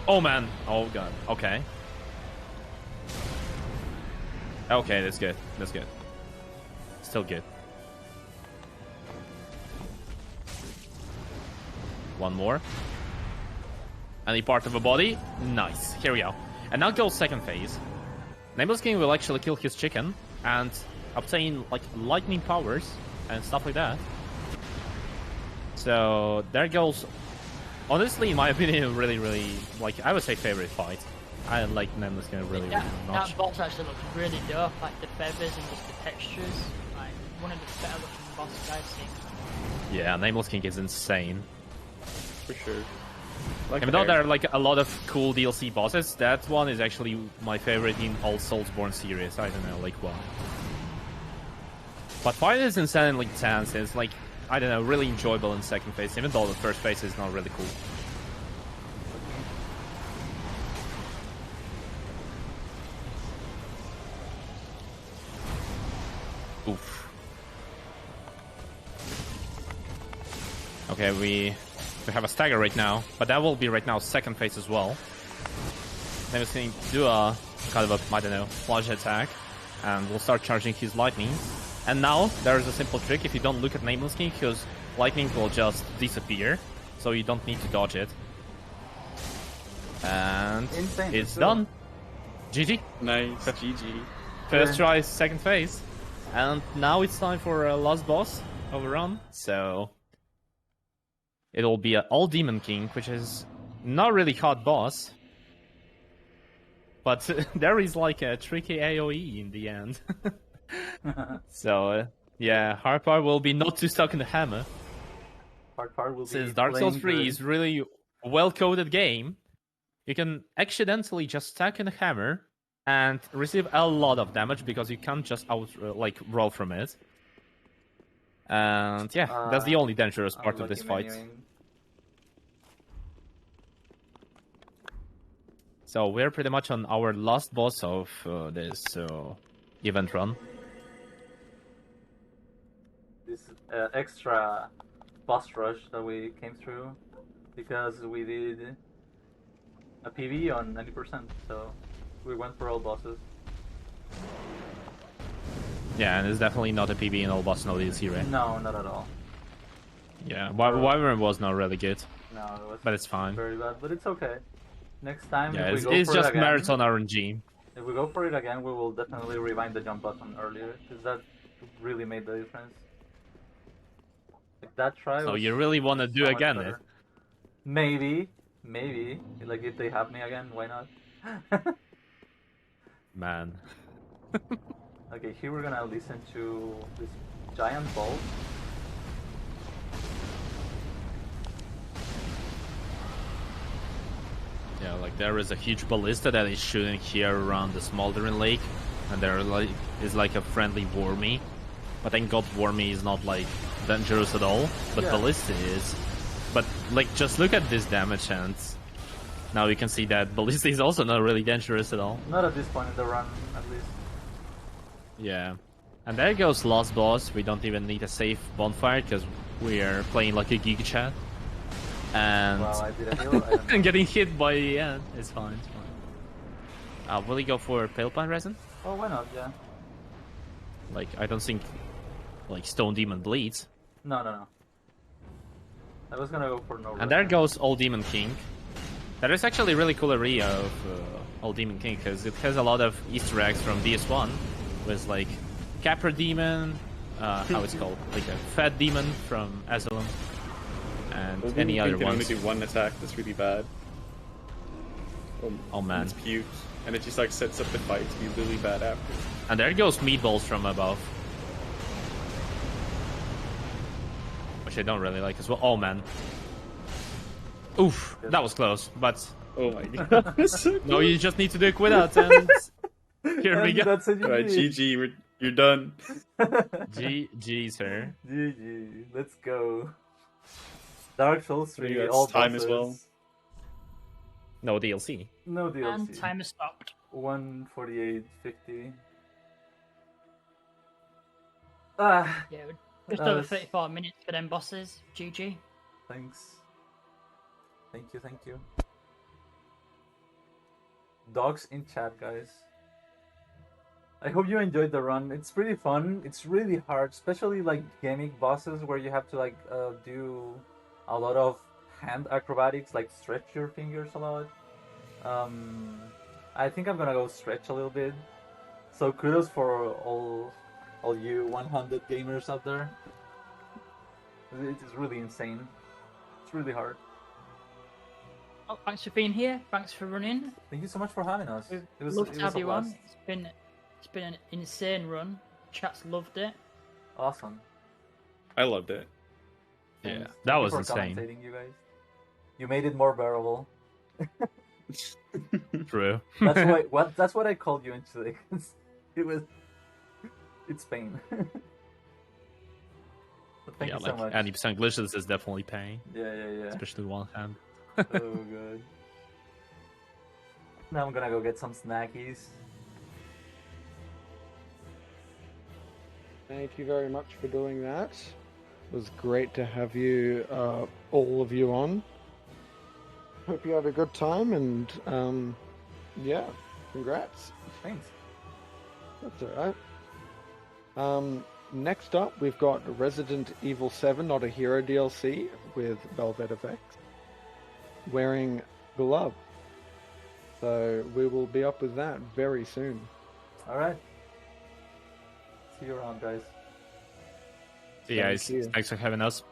Oh man! Oh god. Okay. Okay, that's good. That's good. Still good. One more. Any part of the body? Nice. Here we go. And now goes second phase. Nameless King will actually kill his chicken and obtain like lightning powers and stuff like that. So there goes. Honestly, in my opinion, really, like, I would say favorite fight. I like Nameless King really much. That boss actually looks really dope, like the feathers and just the textures. Like, one of the better looking bosses I've seen. Yeah, Nameless King is insane. For sure. Like Even though there are like a lot of cool DLC bosses, that one is actually my favorite in all Soulsborne series. I don't know, like why. But fight is insanely tense. It's like, I don't know, really enjoyable in second phase, even though the first phase is not really cool. Oof. Okay, we have a stagger right now, but that will be right now second phase as well. Then he's going to do a kind of a, I don't know, plunge attack, and we'll start charging his lightning. And now there is a simple trick: if you don't look at Nameless King, because lightning will just disappear, so you don't need to dodge it. And Insane. it's done. GG. Nice, GG. First try, second phase. And now it's time for a last boss overrun. So it'll be an all Demon King, which is not really hard boss. But there is like a tricky AoE in the end. So yeah, hard part will be not too stuck in the hammer. Hard part will Since be Dark Souls playing 3 good. is really a well-coded game, you can accidentally just stack in the hammer and receive a lot of damage because you can't just roll from it. And yeah, that's the only dangerous part of this fight. Menuing. So we're pretty much on our last boss of this event run. This extra boss rush that we came through because we did a PV on 90%, so we went for all bosses. Yeah, and it's definitely not a PB in all boss no DLC, right? No, not at all. Yeah, Wyvern was not really good, No, it was but it's fine. very bad, but it's okay. Next time, Yeah, if we it's, go it's for just it again, marathon RNG. if we go for it again, we will definitely rewind the jump button earlier, because that really made the difference. Like that try. So was you really want to do so much again better. it? Maybe. Like if they have me again, why not? Man. Okay, here we're gonna listen to this giant bolt. Yeah, like there is a huge ballista that is shooting here around the smoldering lake, and there is like a friendly wormy. But thank God wormy is not like dangerous at all, but Yeah. ballista is. But like just look at this damage, and now you can see that ballista is also not really dangerous at all. Not at this point in the run, at least. Yeah. And there goes last boss. We don't even need a safe bonfire because we are playing like a geek chat. And Wow, I did a heal. I don't know. and getting hit by the end. It's fine, it's fine. Will you go for Pale Pine Resin? Oh, why not? Yeah. Like, I don't think like Stone Demon bleeds. No. I was gonna go for no. And there goes Old Demon King. That is actually a really cool area of Old Demon King because it has a lot of Easter eggs from DS1 with like Capra Demon, how it's called, like a Fat Demon from Asylum, and Old any Demon other King can only ones. do one attack that's really bad. Oh man. It's puke, and it just like sets up the fight to be really bad after. And there goes Meatballs from above. Which I don't really like as well. Oh man. Oof, that was close, but Oh my god. no, you just need to do a quit out and here we And go. That's a Alright, GG. GG, you're done. GG, sir. GG. Let's go. Dark Souls 3. You got All time as well. bosses. No DLC. No DLC. And timer stopped. 148.50. Ah, Yeah, just That over was- 34 minutes for them bosses. GG. thanks. Thank you. Dogs in chat, guys. I hope you enjoyed the run. It's pretty fun. It's really hard, especially like gimmick bosses where you have to like do a lot of hand acrobatics, like stretch your fingers a lot. I think I'm gonna go stretch a little bit. So kudos for all you 100 gamers out there. It is really insane. It's really hard. Oh, thanks for being here. Thanks for running. Thank you so much for having us. We'd It was, love it to was have a you on. blast. It's been an insane run. Chat's loved it. Awesome. I loved it. Yeah, Thanks. that Thank you was for insane. commentating, you guys. You made it more bearable. True. That's what I called you actually. It's pain. But thank yeah, you so like much. 90% glitches is definitely pain, Yeah. especially one hand. Oh god. Now I'm gonna go get some snackies. Thank you very much for doing that. It was great to have you, all of you on. Hope you had a good time, and yeah, congrats. Thanks. That's alright. Next up, we've got Resident Evil 7 Not a Hero DLC with Velvet Effects, wearing gloves. So we will be up with that very soon. Alright. See you around, guys. See you Thank guys. you. Thanks for having us.